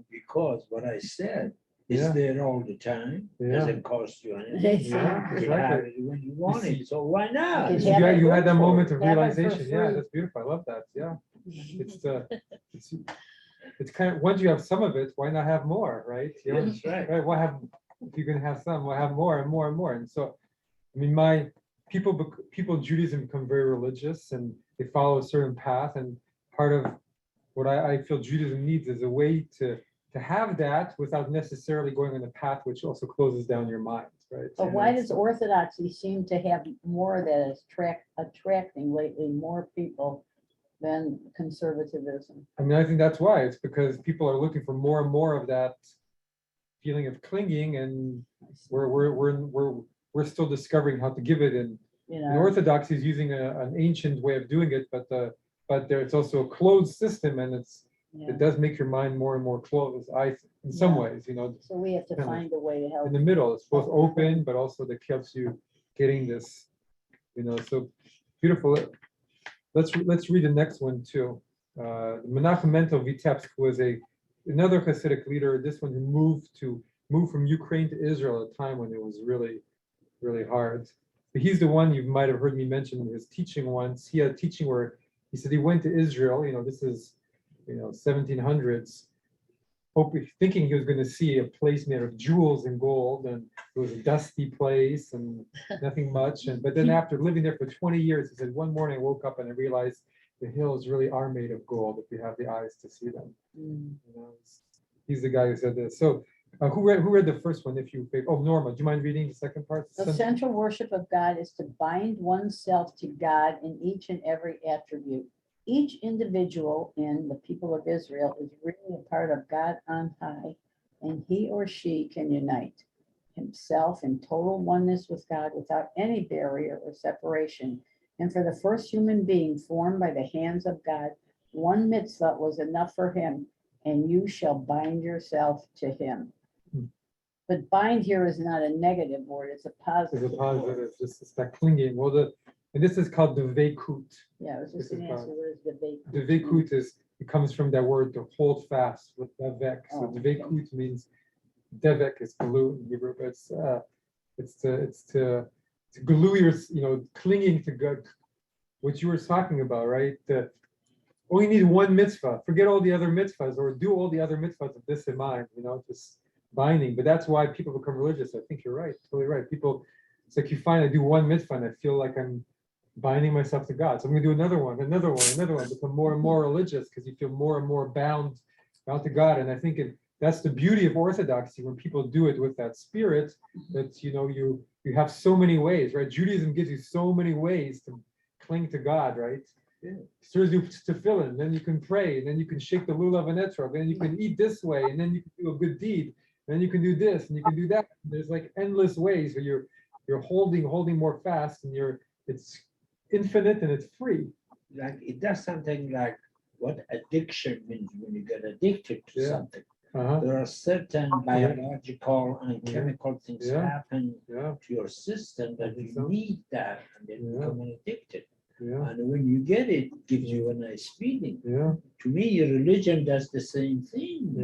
Because what I said is Yeah. there all the time, Yeah. doesn't cost you anything. Yeah, You have exactly. it when you want see- it, so why not? You You have it had that for moment it. of Have it for realization. Yeah, free. that's beautiful. I love that. Yeah, it's kind of, once you have some of it, why not have more, right? That's right. Right, if you're gonna have some, we'll have more and more and more. And so, I mean, people in Judaism become very religious and they follow a certain path. And part of what I feel Judaism needs is a way to have that without necessarily going on a path which also closes down your mind, right? But And why that's- does Orthodoxy seem to have more of that is attracting lately more people than conservatism? I mean, I think that's why. It's because people are looking for more and more of that feeling of clinging, and we're still discovering how to give it. And Orthodoxy is using an ancient way of doing it, but it's also a closed system, and Yeah. it does make your mind more and more closed, in some Yeah. ways, So we have to kind of find a way to help. in the middle, it's both open, but also that helps you getting this, so beautiful. Let's read the next one too. Menachem Mendel Vitebsk was another Hasidic leader, this one who moved from Ukraine to Israel at a time when it was really, really hard. But he's the one you might have heard me mention in his teaching once. He had a teaching where he said he went to Israel, this is 1700s, thinking he was going to see a place made of jewels and gold, and it was a dusty place and nothing much. But then after living there for 20 years, he said, one morning I woke up and I realized the hills really are made of gold if you have the eyes to see them. He's the guy who said this. So who read the first one? Norma, do you mind reading the second part? The central worship of God is to bind oneself to God in each and every attribute. Each individual in the people of Israel is really a part of God on high, and he or she can unite himself in total oneness with God without any barrier or separation. And for the first human being formed by the hands of God, one mitzvah was enough for him, and you shall bind yourself to him. But bind here is not a negative word, it's a positive. It's a positive, it's that clinging. And this is called the veikut. Yeah, I was just going to answer, what is the veikut? The veikut it comes from that word to hold fast with devek. So the veikut means devek is glue in Hebrew, but it's to glue your, clinging to God, what you were talking about, right? Only need one mitzvah. Forget all the other mitzvahs, or do all the other mitzvahs with this in mind. Just binding. But that's why people become religious. I think you're right, totally right. People, it's like you find I do one mitzvah and I feel like I'm binding myself to God. So I'm going to do another one, become more and more religious because you feel more and more bound to God. And I think that's the beauty of Orthodoxy when people do it with that spirit. That you have so many ways, right? Judaism gives you so many ways to cling to God, right? Serves you tefillin, then you can pray, and then you can shake the lulav and etrog, then you can eat this way, and then you can do a good deed, and then you can do this, and you can do that. There's like endless ways where you're holding more fast, and it's infinite and it's free. Like it does something like what addiction means when you get addicted to something. There are certain biological and chemical things happen to your system that you need that, and then you become addicted. And when you get it, it gives you a nice feeling. To me, your religion does the same thing.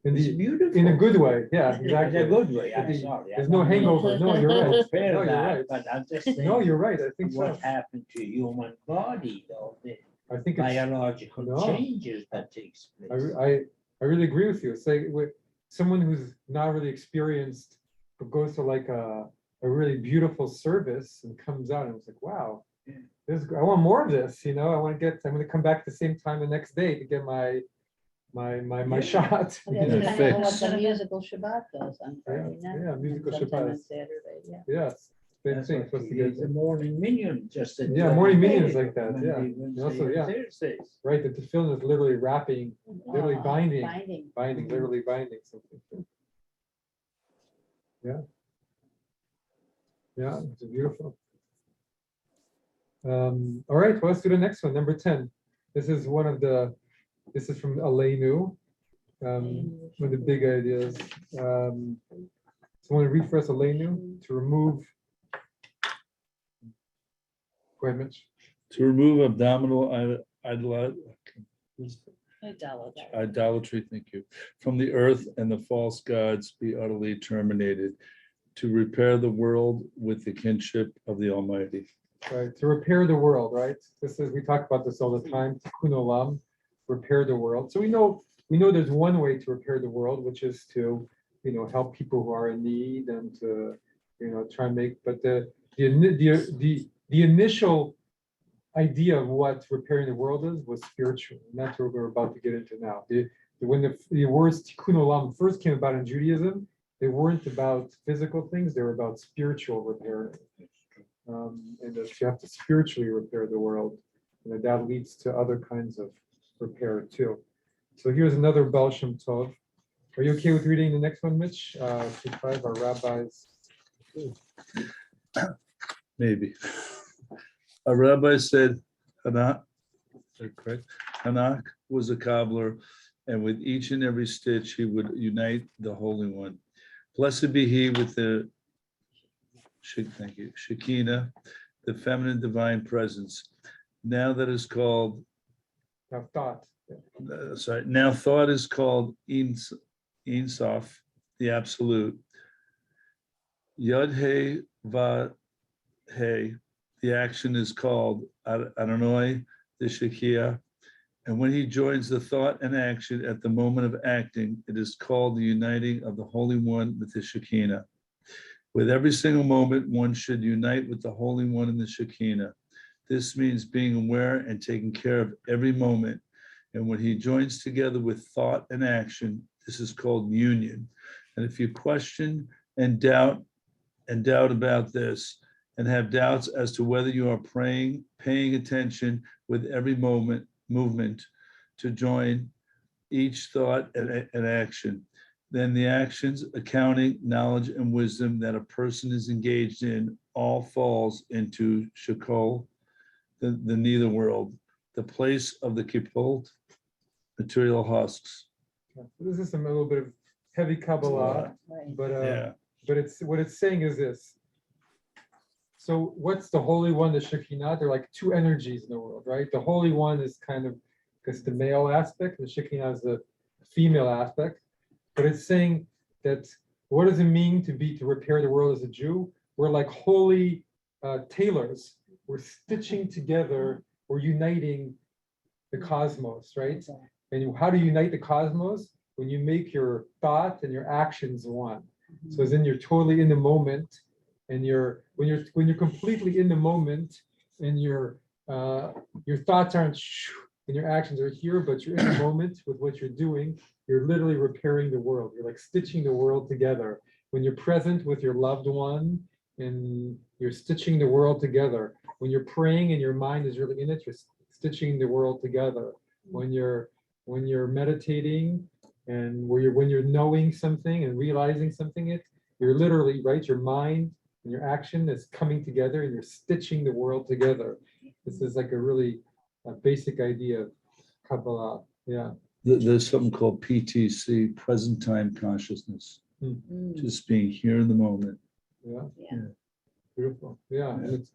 It's beautiful. In a good way, exactly. In a good way. I'm sorry. There's no hangover. No, you're right. No, you're right. But I'm just saying. No, you're right. I think what happened to human body, though, the I think biological changes that takes place. I really agree with you. It's like with someone who's not really experienced, but goes to like a really beautiful service and comes out and it's like, wow, I want more of this. I'm going to come back at the same time the next day to get my shot. That's kind of what the musical Shabbat does on Friday night. Musical and Shabbat. sometime on Saturday, Yes, same thing. Supposed to get the morning minion, just morning minions like that. Thursdays. Right. The tefillin is literally wrapping, literally binding, binding. literally binding something. Yeah, it's beautiful. All right, well, let's do the next one, number 10. This is from Aleinu, one of the big ideas. So I want to read for us Aleinu, to remove, go ahead, Mitch. To remove abdominal idolatry, thank you, from the earth, and the false gods be utterly terminated, to repair the world with the kinship of the Almighty. Right, to repair the world, right? We talk about this all the time, tikkun olam, repair the world. So we know there's one way to repair the world, which is to, help people who are in need and to, try and make, but the initial idea of what repairing the world was spiritual, and that's what we're about to get into now. When the words tikkun olam first came about in Judaism, they weren't about physical things, they were about spiritual repair. And that you have to spiritually repair the world, and that leads to other kinds of repair too. So here's another Baal Shem Tov. Are you okay with reading the next one, Mitch? 5 our rabbis. Maybe. A rabbi said, Hanak, is that correct? Hanak, was a cobbler, and with each and every stitch, he would unite the Holy One. Blessed be he with the, thank you, Shekinah, the feminine divine presence. Now that is called, Now thought. now thought is called Ein Sof, the absolute. Yod He Va He, the action is called Adonai, the Shekiah. And when he joins the thought and action at the moment of acting, it is called the uniting of the Holy One with the Shekinah. With every single moment, one should unite with the Holy One in the Shekinah. This means being aware and taking care of every moment. And when he joins together with thought and action, this is called union. And if you question and doubt about this, and have doubts as to whether you are paying attention with every movement to join each thought and action, then the actions, accounting, knowledge, and wisdom that a person is engaged in all falls into Sheol, the neither world, the place of the kippot, material husks. This is a little bit of heavy Kabbalah, Right. but it's what it's saying is this. So what's the Holy One, the Shekinah? They're like two energies in the world, right? The Holy One is kind of, because the male aspect, the Shekinah is the female aspect. But it's saying that what does it mean to repair the world as a Jew? We're like holy tailors. We're stitching together, we're uniting the cosmos, right? And how do you unite the cosmos? When you make your thought and your actions one. So then you're totally in the moment, and when you're completely in the moment, and your thoughts aren't and your actions are here, but you're in the moment with what you're doing. You're literally repairing the world. You're like stitching the world together. When you're present with your loved one, and you're stitching the world together. When you're praying and your mind is really in it, you're stitching the world together. When you're meditating and when you're knowing something and realizing something, you're literally, right, your mind and your action is coming together and you're stitching the world together. This is like a really basic idea of Kabbalah. Yeah. There's something called PTC, present time consciousness, just being here in the moment. Yeah. Yeah. Beautiful. Yeah. And it's,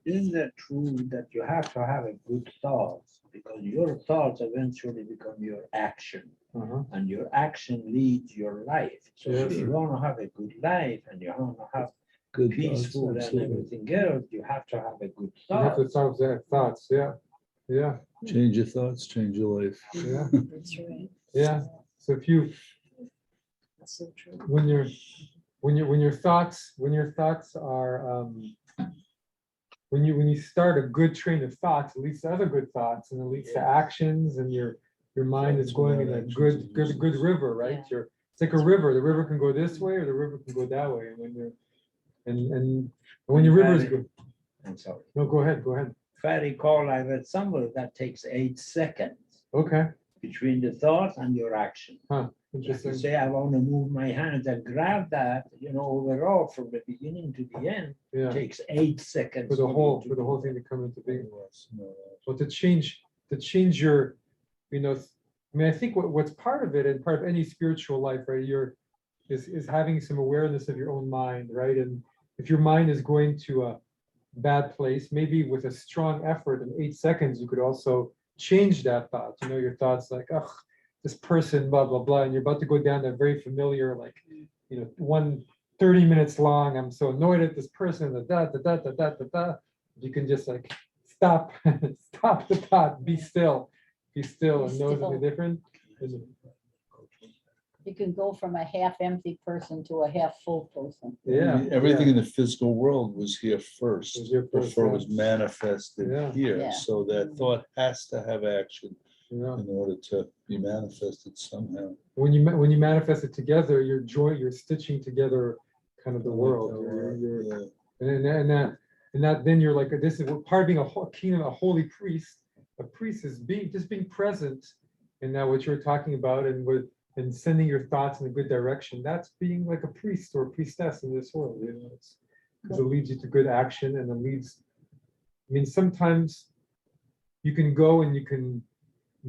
Isn't that true that you have to have a good thoughts? Because your thoughts eventually become your action, and your action leads your life. So if you want to have a good life and you want to have Good peaceful thoughts, and absolutely. everything else, you have to have a good you have to thought. solve that thoughts. Yeah. Yeah. Change your thoughts, change your life. Yeah. That's right. Yeah. So if you That's so true. when your thoughts are when you start a good train of thoughts, it leads to other good thoughts and it leads to actions, and your mind is going in a good river, right? Yeah. It's like a river. The river can go this way or the river can go that way. And when you're and when your river is good. I'm sorry. No, go ahead. If I recall, I read somewhere that takes 8 seconds Okay. between the thought and your action. Huh. If you Interesting. say, I want to move my hands and grab that, overall from the beginning to the end, Yeah. takes 8 seconds. For the you whole to thing do to come into being. No, Well, to change your, I mean, I think what's part of it and part of any spiritual life, right? Is having some awareness of your own mind, right? And if your mind is going to a bad place, maybe with a strong effort in 8 seconds, you could also change that thought. Your thoughts like, oh, this person, blah, blah, blah, and you're about to go down that very familiar, like, 30 minutes long. I'm so annoyed at this person, You can just like stop the thought, be still and know something different. You can go from a half empty person to a half full person. Yeah. Everything in the physical world was here first, Was here first, before it yeah. was manifested Yeah. here. Yeah. So that thought has to have action Yeah. in order to be manifested somehow. When you manifest it together, you're stitching together kind of the world. Yeah. And that then you're like, this is part of being a king, a holy priest. A priest is being present in that what you're talking about, and sending your thoughts in a good direction. That's being like a priest or a priestess in this world. Because it leads you to good action, and it leads. I mean, sometimes you can go and you can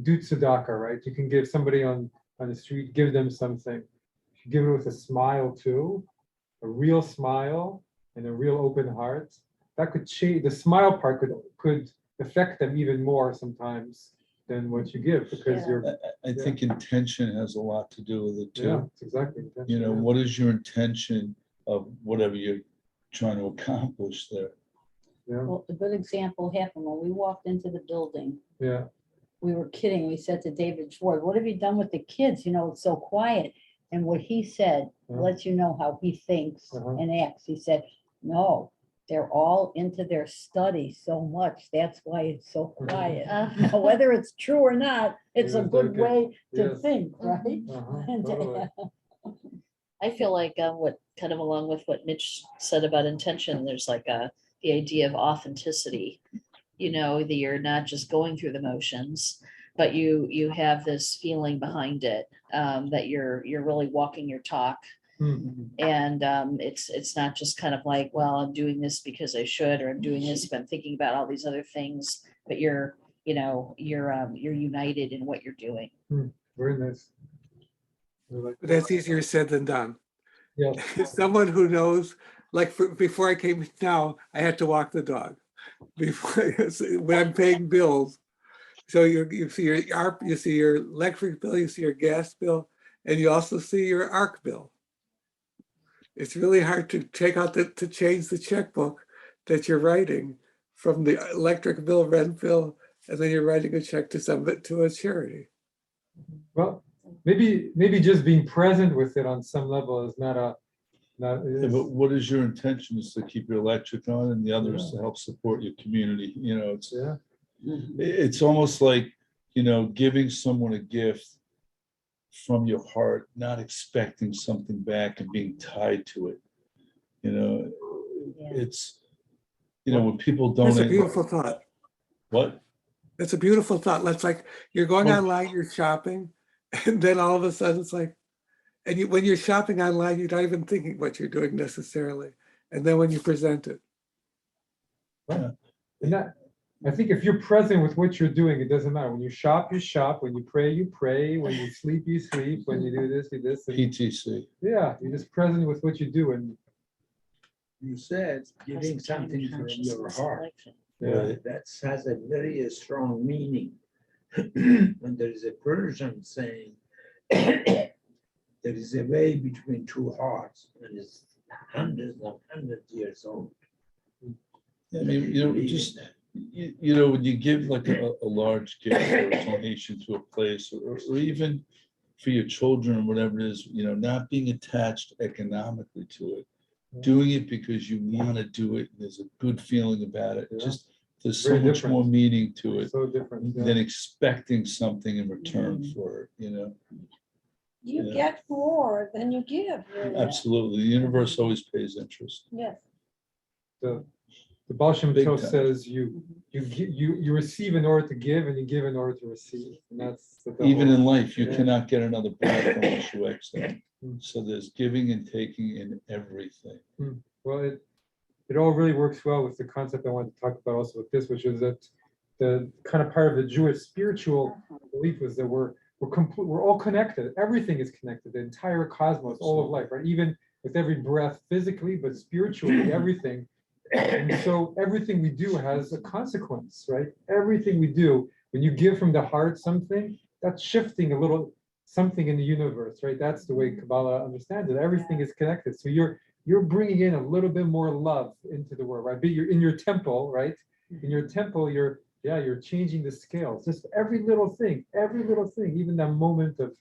do tzedakah, right? You can give somebody on the street, give them something. If you give it with a smile too, a real smile and a real open heart, that could change. The smile part could affect them even more sometimes than what you give, because Yeah. you're, I think intention has a lot to do with it yeah, too. it's exactly. You know, yeah. what is your intention of whatever you're trying to accomplish there? Yeah, Well, a good example happened when we walked into the building. yeah, We were kidding. We said to David Schwartz, what have you done with the kids? You know, it's so quiet. And what he said Yeah. lets you know how he thinks Uh-huh. and acts. He said, no, they're all into their study so much. That's why it's so quiet. Now, whether it's true or not, it's a Yes, good okay. way to Yes. think, right? uh-huh, And to- totally. I feel like what kind of along with what Mitch said about intention, there's like the idea of authenticity. You know, that you're not just going through the motions, but you have this feeling behind it, that you're really walking your talk. Hmm. And it's not just kind of like, well, I'm doing this because I should, or I'm doing this, but I'm thinking about all these other things, but you're united in what you're doing. Very nice. I like But that. that's easier said than done. Yes. Someone who knows, like before I came now, I had to walk the dog. Before, when I'm paying bills, so you see you see your electric bill, you see your gas bill, and you also see your ARC bill. It's really hard to take out to change the checkbook that you're writing from the electric bill, rent bill, and then you're writing a check to a charity. Well, maybe just being present with it on some level is not. Yeah, Is, but what is your intention? Is to keep your electric on, and the other is to help support your community. You know, yeah. it's almost like, you know, giving someone a gift from your heart, not expecting something back and being tied to it. You know, Yeah. it's, you know, when people That's a donate. beautiful thought. What? That's a beautiful thought. That's like you're going Well- online, you're shopping, and then all of a sudden it's like, and when you're shopping online, you're not even thinking what you're doing necessarily. And then when you present it, And that, I think if you're present with what you're doing, it doesn't matter. When you shop, you shop. When you pray. When you sleep, you sleep. When you do this, you do this. And PTC. yeah, you're just present with what you do. And You said giving something from your heart. yeah, That has a very strong meaning. When there is a Persian saying, there is a way between two hearts, and it's hundreds of years old. I mean, you know, just, you know, when you give like a large gift or a donation to a place, or even for your children or whatever it is, you know, not being attached economically to it, doing it because you want to do it, and there's a good feeling about it. Yeah. Just, there's so Very much different. more meaning to it so different. than Yeah. expecting something in return for it, you know? You Yeah. get more than you give, really. Absolutely. The universe always pays interest. Yes. The Baal Shem Big Tov time. says you receive in order to give, and you give in order to receive. And that's the Even whole- in life, you Yeah. cannot get another breath unless you exhale. Mm. So there's giving and taking in everything. Well, it all really works well with the concept I wanted to talk about also with this, which is that the kind of part of the Jewish spiritual belief is that we're all connected. Everything is connected. The entire cosmos, all of life, right? Even with every breath, physically, but spiritually, everything. And so everything we do has a consequence, right? Everything we do, when you give from the heart something, that's shifting a little something in the universe, right? That's the way Kabbalah understands it. Everything is connected. So you're bringing in a little bit more love into the world, right? But you're in your temple, right? In your temple, you're changing the scales. Just every little thing, even that moment of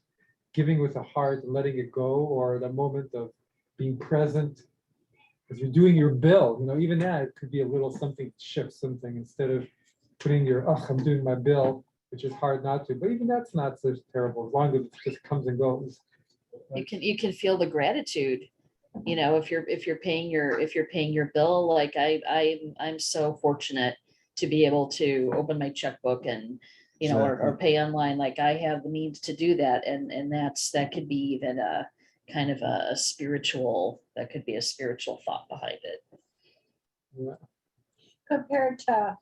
giving with a heart and letting it go, or the moment of being present because you're doing your bill, you know, even that it could be a little something, shift something instead of putting your, I'm doing my bill, which is hard not to, but even that's not so terrible as long as it just comes and goes. You can feel the gratitude, you know, if you're paying your bill, like I'm so fortunate to be able to open my checkbook and, you know, or pay online, like I have the means to do that. And that could be even a kind of a spiritual, that could be a spiritual thought behind it. Yeah. Compared to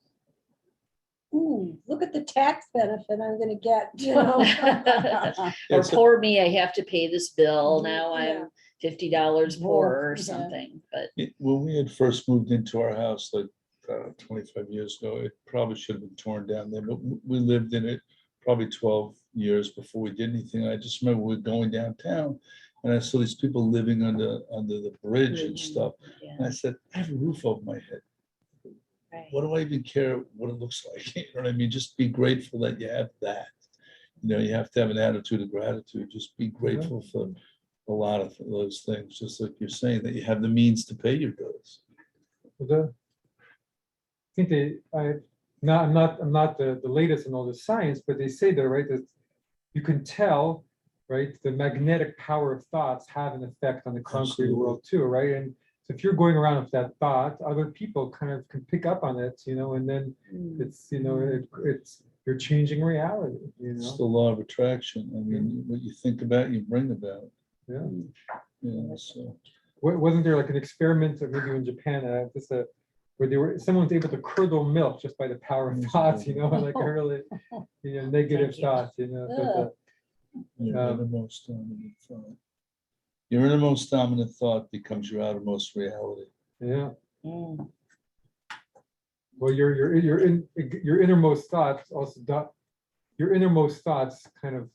ooh, look at the tax benefit I'm gonna get, you know? Or poor me, I have to pay this bill. Now Yeah. I'm $50 poorer or Yeah. something, but When we had first moved into our house, like 25 years ago, it probably should have been torn down there, but we lived in it probably 12 years before we did anything. I just remember we were going downtown and I saw these people living under the bridge and stuff. And I yeah, said, I have a roof over my head. right. What do I even care what it looks like? You know what I mean? Just be grateful that you have that. You know, you have to have an attitude of gratitude. Just be grateful for a lot of those things, just like you're saying, that you have the means to pay your bills. I think I'm not the latest in all the science, but they say that, right, that you can tell, right, the magnetic power of thoughts have an effect on the concrete Absolutely. world too, right? And so if you're going around with that thought, other people kind of can pick up on it, you know, and then it's, you know, it's you're changing reality, you It's know. the law of attraction. I mean, what you think about, you bring about. Yeah. Yeah, so. Wasn't there like an experiment, or maybe in Japan, where someone was able to curdle milk just by the power of thoughts, you know, like a really, you know, negative thoughts, you know. So Your innermost dominant thought. Your innermost dominant thought becomes your outermost reality. yeah. Mm. Well, your innermost thoughts also your innermost thoughts kind of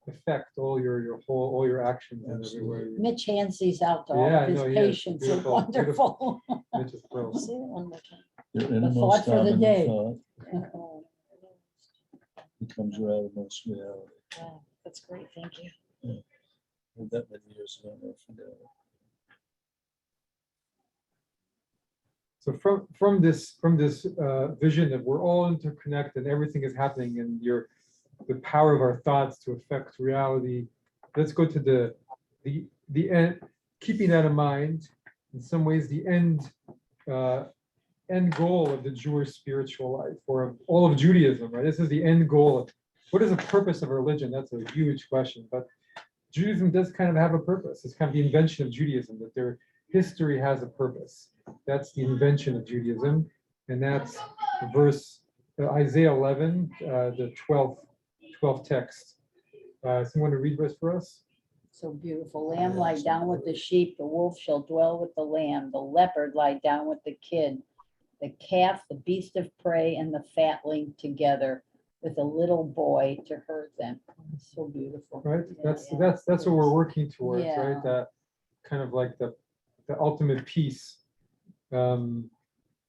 affect all your actions and everywhere. Mitch hands these out to all Yeah, of his no, yeah, it's patients. They're beautiful, wonderful. Which is brilliant. Say that one more time. Your thought innermost for the dominant day. thought becomes your outermost reality. Wow, that's great. Thank you. Heard that many years ago, I'll never forget it. So from this vision that we're all interconnected, everything is happening, and the power of our thoughts to affect reality. Let's go to the end. Keeping that in mind, in some ways, the end goal of the Jewish spiritual life, or of all of Judaism, right? This is the end goal. What is the purpose of religion? That's a huge question, but Judaism does kind of have a purpose. It's kind of the invention of Judaism, that their history has a purpose. That's the invention of Judaism, and that's verse Isaiah 11, the 12th text. Someone to read verse for us? So beautiful. Lamb lie down with the sheep, the wolf shall dwell with the lamb, the leopard lie down with the kid, the calf, the beast of prey, and the fatling together, with a little boy to herd them. So beautiful. Right. Yeah, That's what we're working towards, Yeah. right? That kind of like the ultimate peace. And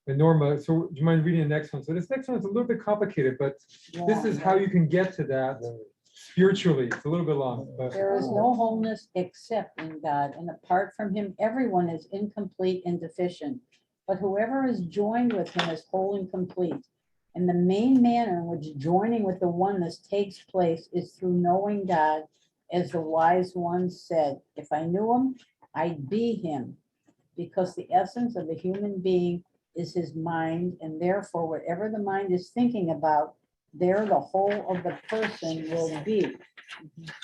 Norma, so do you mind reading the next one? So this next one is a little bit complicated, but this is how you can get to that spiritually. It's a little bit long, but There is no wholeness except in God, and apart from him, everyone is incomplete and deficient. But whoever is joined with him is whole and complete. And the main manner in which joining with the oneness takes place is through knowing God, as the wise one said, if I knew him, I'd be him. Because the essence of a human being is his mind, and therefore whatever the mind is thinking about, there the whole of the person will be.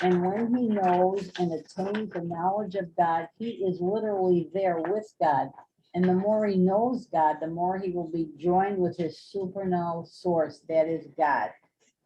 And when he knows and attains the knowledge of God, he is literally there with God. And the more he knows God, the more he will be joined with his supernal source, that is God.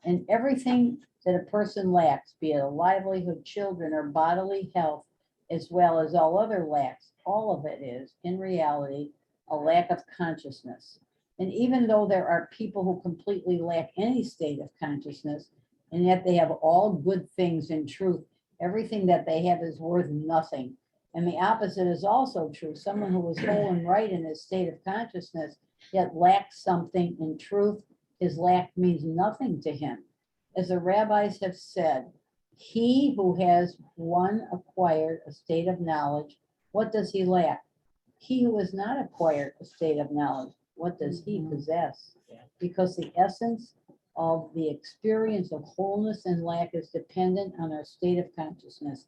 And everything that a person lacks, be it a livelihood, children, or bodily health, as well as all other lacks, all of it is, in reality, a lack of consciousness. And even though there are people who completely lack any state of consciousness, and yet they have all good things in truth, everything that they have is worth nothing. And the opposite is also true. Someone who is whole and right in his state of consciousness, yet lacks something in truth, his lack means nothing to him. As the rabbis have said, he who has acquired a state of knowledge, what does he lack? He who has not acquired a state of knowledge, what does he possess? Because the essence of the experience of wholeness and lack is dependent on our state of consciousness.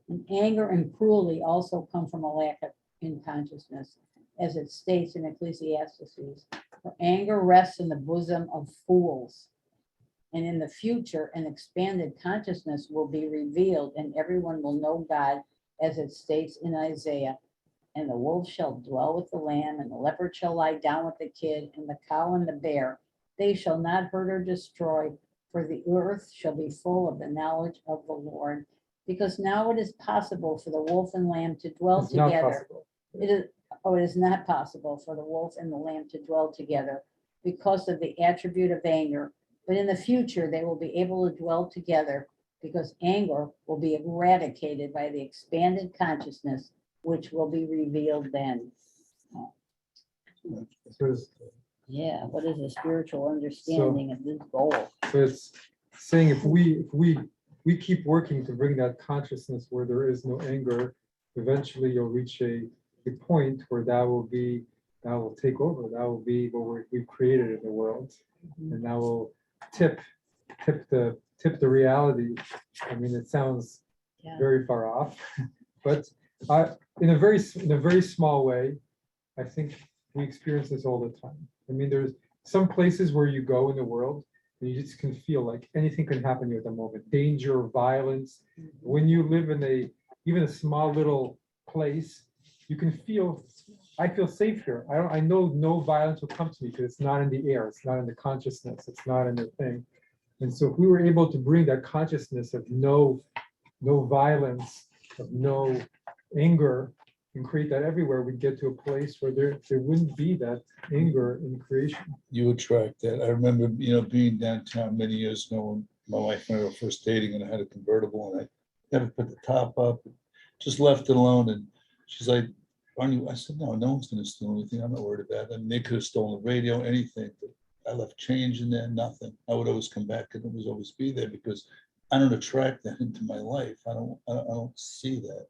And anger and cruelty also come from a lack in consciousness, as it states in Ecclesiastes. For anger rests in the bosom of fools. And in the future, an expanded consciousness will be revealed, and everyone will know God, as it states in Isaiah. And the wolf shall dwell with the lamb, and the leopard shall lie down with the kid, and the cow and the bear, They shall not hurt or destroy, for the earth shall be full of the knowledge of the Lord. Because now it is possible for the wolf and lamb to dwell It's not together. possible. It is not possible for the wolf and the lamb to dwell together because of the attribute of anger. But in the future, they will be able to dwell together because anger will be eradicated by the expanded consciousness, which will be revealed then. So it's, Yeah, what is a spiritual understanding of this goal? so it's saying if we keep working to bring that consciousness where there is no anger, eventually you'll reach a point where that will take over. That will be what we've created in the world, and that will tip the reality. I mean, it sounds Yeah. very far off, but in a very small way, I think we experience this all the time. I mean, there's some places where you go in the world and you just can feel like anything can happen to you at the moment. Danger, violence. When you live in even a small little place, you can feel, I feel safe here. I know no violence will come to me because it's not in the air, it's not in the consciousness, it's not in the thing. And so if we were able to bring that consciousness of no violence, of no anger, and create that everywhere, we'd get to a place where there wouldn't be that anger in creation. You attract that. I remember, being downtown many years ago when my wife and I were first dating, and I had a convertible, and I never put the top up, just left it alone. And she's like, "Aren't you?" I said, "No, no one's going to steal anything. I'm not worried about it." And they could have stolen the radio, anything. But I left change in there, nothing. I would always come back and it would always be there because I don't attract that into my life. I don't see that.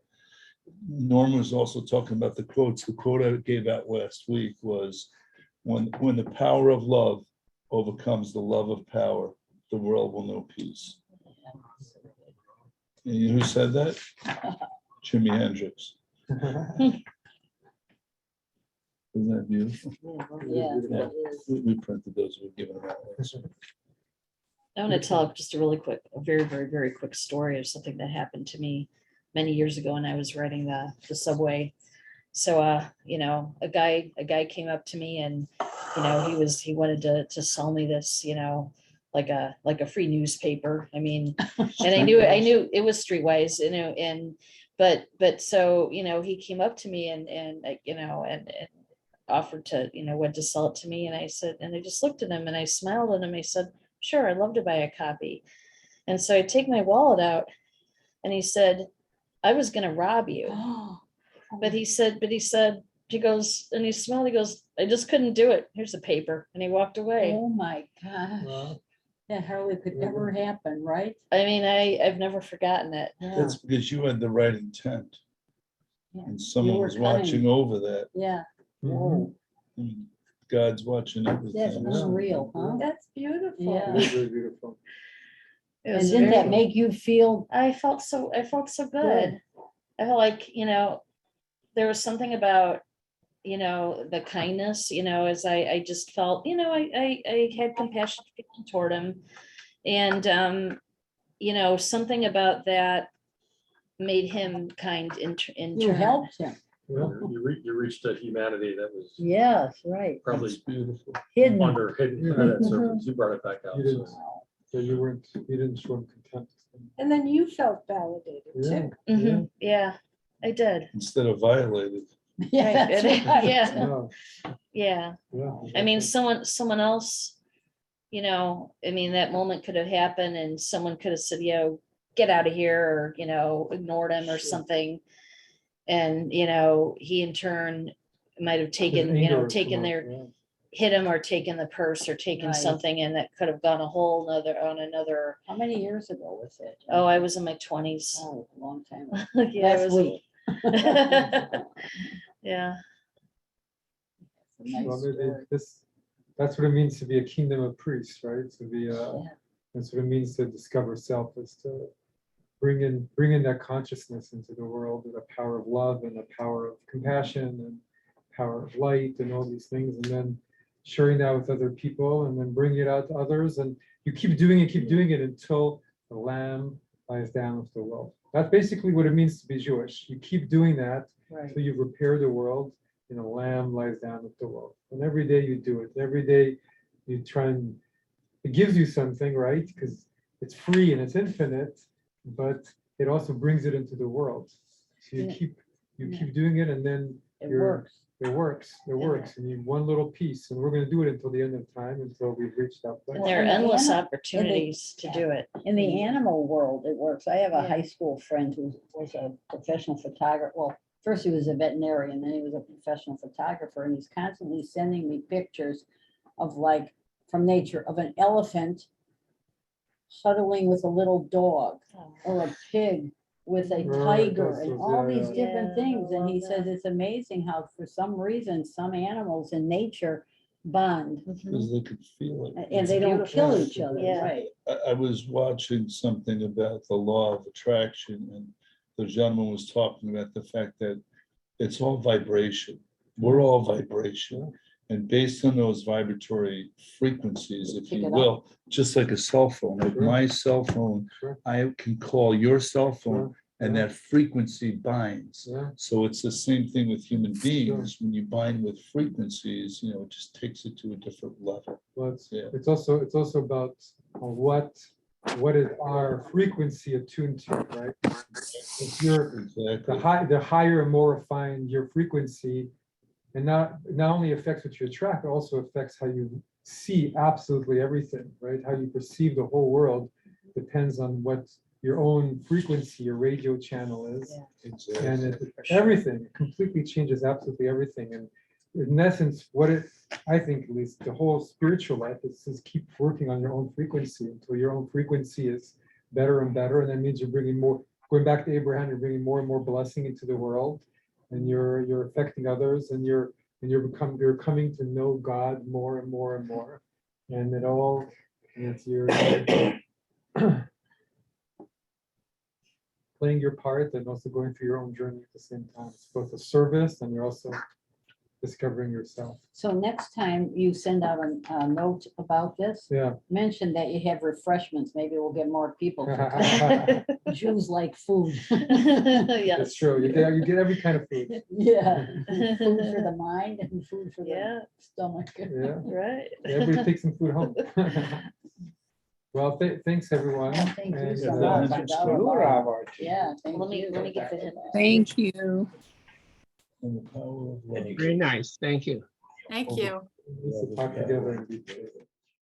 Norma was also talking about the quotes. The quote I gave out last week was, when the power of love overcomes the love of power, the world will know peace. And you know who said that? Jimi Hendrix. Isn't that beautiful? Yeah. Yeah. We printed those, we've given them out. I want to tell just a very, very, very quick story of something that happened to me many years ago when I was riding the subway. So, a guy came up to me and, he wanted to sell me this, like a free newspaper. I mean, and I knew it was Streetwise, but so, he came up to me and offered to, went to sell it to me. And I said, and I just looked at him and I smiled at him. I said, "Sure, I'd love to buy a copy." And so I take my wallet out and he said, "I was going to rob you." But he said, he goes, and he smiled, he goes, "I just couldn't do it. Here's the paper." And he walked away. Oh my gosh. That hardly could ever happen, right? I mean, I've never forgotten it. Yeah. That's because you had the right intent. Yeah. And someone were was watching kind. over that. Yeah. Mhm. Whoa, I mean, God's watching that's everything. unreal, huh? That's beautiful. Yeah. It is very beautiful. It And was didn't that very- make you feel I felt so good. Good. I felt like, there was something about, the kindness, as I just felt, I had compassion toward him. And, something about that made him kind in you turn. helped him? Yeah. You reached a humanity that was Yes, right. probably That's beautiful. Hidden. hidden under that surface. You brought it back out. You didn't, So so you didn't show him contempt. And then you felt validated Yeah. too. Mhm. Yeah, I did. Instead of violated. Yeah, that's right. Yeah, Yeah, yeah. yeah. I mean, someone else, that moment could have happened and someone could have said, "Get out of here," or, ignored him or something. And, he in turn might have His taken, anger would taken come their, out, hit him or taken the purse or taken Right. something, and that could have gone on another. How many years ago was it? Oh, I was in my 20s. Oh, a long time ago. Yeah, I Last was. week. Yeah. yeah. Nice Well, maybe story. that's what it means to be a kingdom of priests, right? To be Yeah. that's what it means to discover self, is to bring in that consciousness into the world, with the power of love and the power of compassion and power of light and all these things, and then sharing that with other people, and then bringing it out to others, and you keep doing it until the lamb lies down with the wolf. That's basically what it means to be Jewish. You keep doing that Right. until you've repaired the world, and the lamb lies down with the wolf. And every day you do it. Every day, you try and, it gives you something, right? Because it's free and it's infinite, but it also brings it into the world. So you Yeah. keep doing it, and then It you're- works. it works, and you have one little piece, and we're gonna do it until the end of time, until we've reached that place. And there are And the endless animal- opportunities to do it. In the animal world, it works. I have a Yeah. high school friend who was a professional photographer. Well, first he was a veterinarian, then he was a professional photographer, and he's constantly sending me pictures of like from nature of an elephant huddling with a little dog, or a pig with a Right, tiger, that's and what- all yeah, these yeah. different Yeah, things. I And he love says that. it's amazing how for some reason, some animals in nature bond, Mhm. Because they could feel it. and they don't kill beautiful. each other, Yeah. right? I was watching something about the law of attraction, and the gentleman was talking about the fact that it's all vibration. We're all vibration. And based on those vibratory frequencies, if Pick you it up. will, just like a cell phone, like Sure. my cell phone, Sure. I can call your cell phone, Sure, and yeah. that frequency binds. Yeah. So it's the same thing with human beings. When you bind with frequencies, it just takes it to a different level. Well, it's, Yeah. it's also about what is our frequency attuned to, right? If you're Exactly. the higher and more refined your frequency, and not only affects what you attract, it also affects how you see absolutely everything, right? How you perceive the whole world depends on what your own frequency, your radio channel is. Yeah. And Exactly. everything completely changes absolutely everything. And in essence, I think at least the whole spiritual life is just keep working on your own frequency until your own frequency is better and better. And that means you're bringing more, going back to Abraham, you're bringing more and more blessing into the world, and you're affecting others, and you're coming to know God more and more and more. And it's your playing your part and also going through your own journey at the same time. It's both a service, and you're also discovering yourself. So next time you send out a note about this, Yeah. mention that you have refreshments. Maybe we'll get more people. to come. Jews like food. That's Yes. true. You get every kind of food. Yeah, food for the mind and food for Yeah. the stomach. Yeah. Right. Everybody takes some food home. Well, thanks, everyone. Yeah, thank you And, so Yeah, much. that's I got true. a- Yeah, thank Let me you. get the. Thank you. And the power of love. Very nice. Thank you. Thank you. we used to talk together and be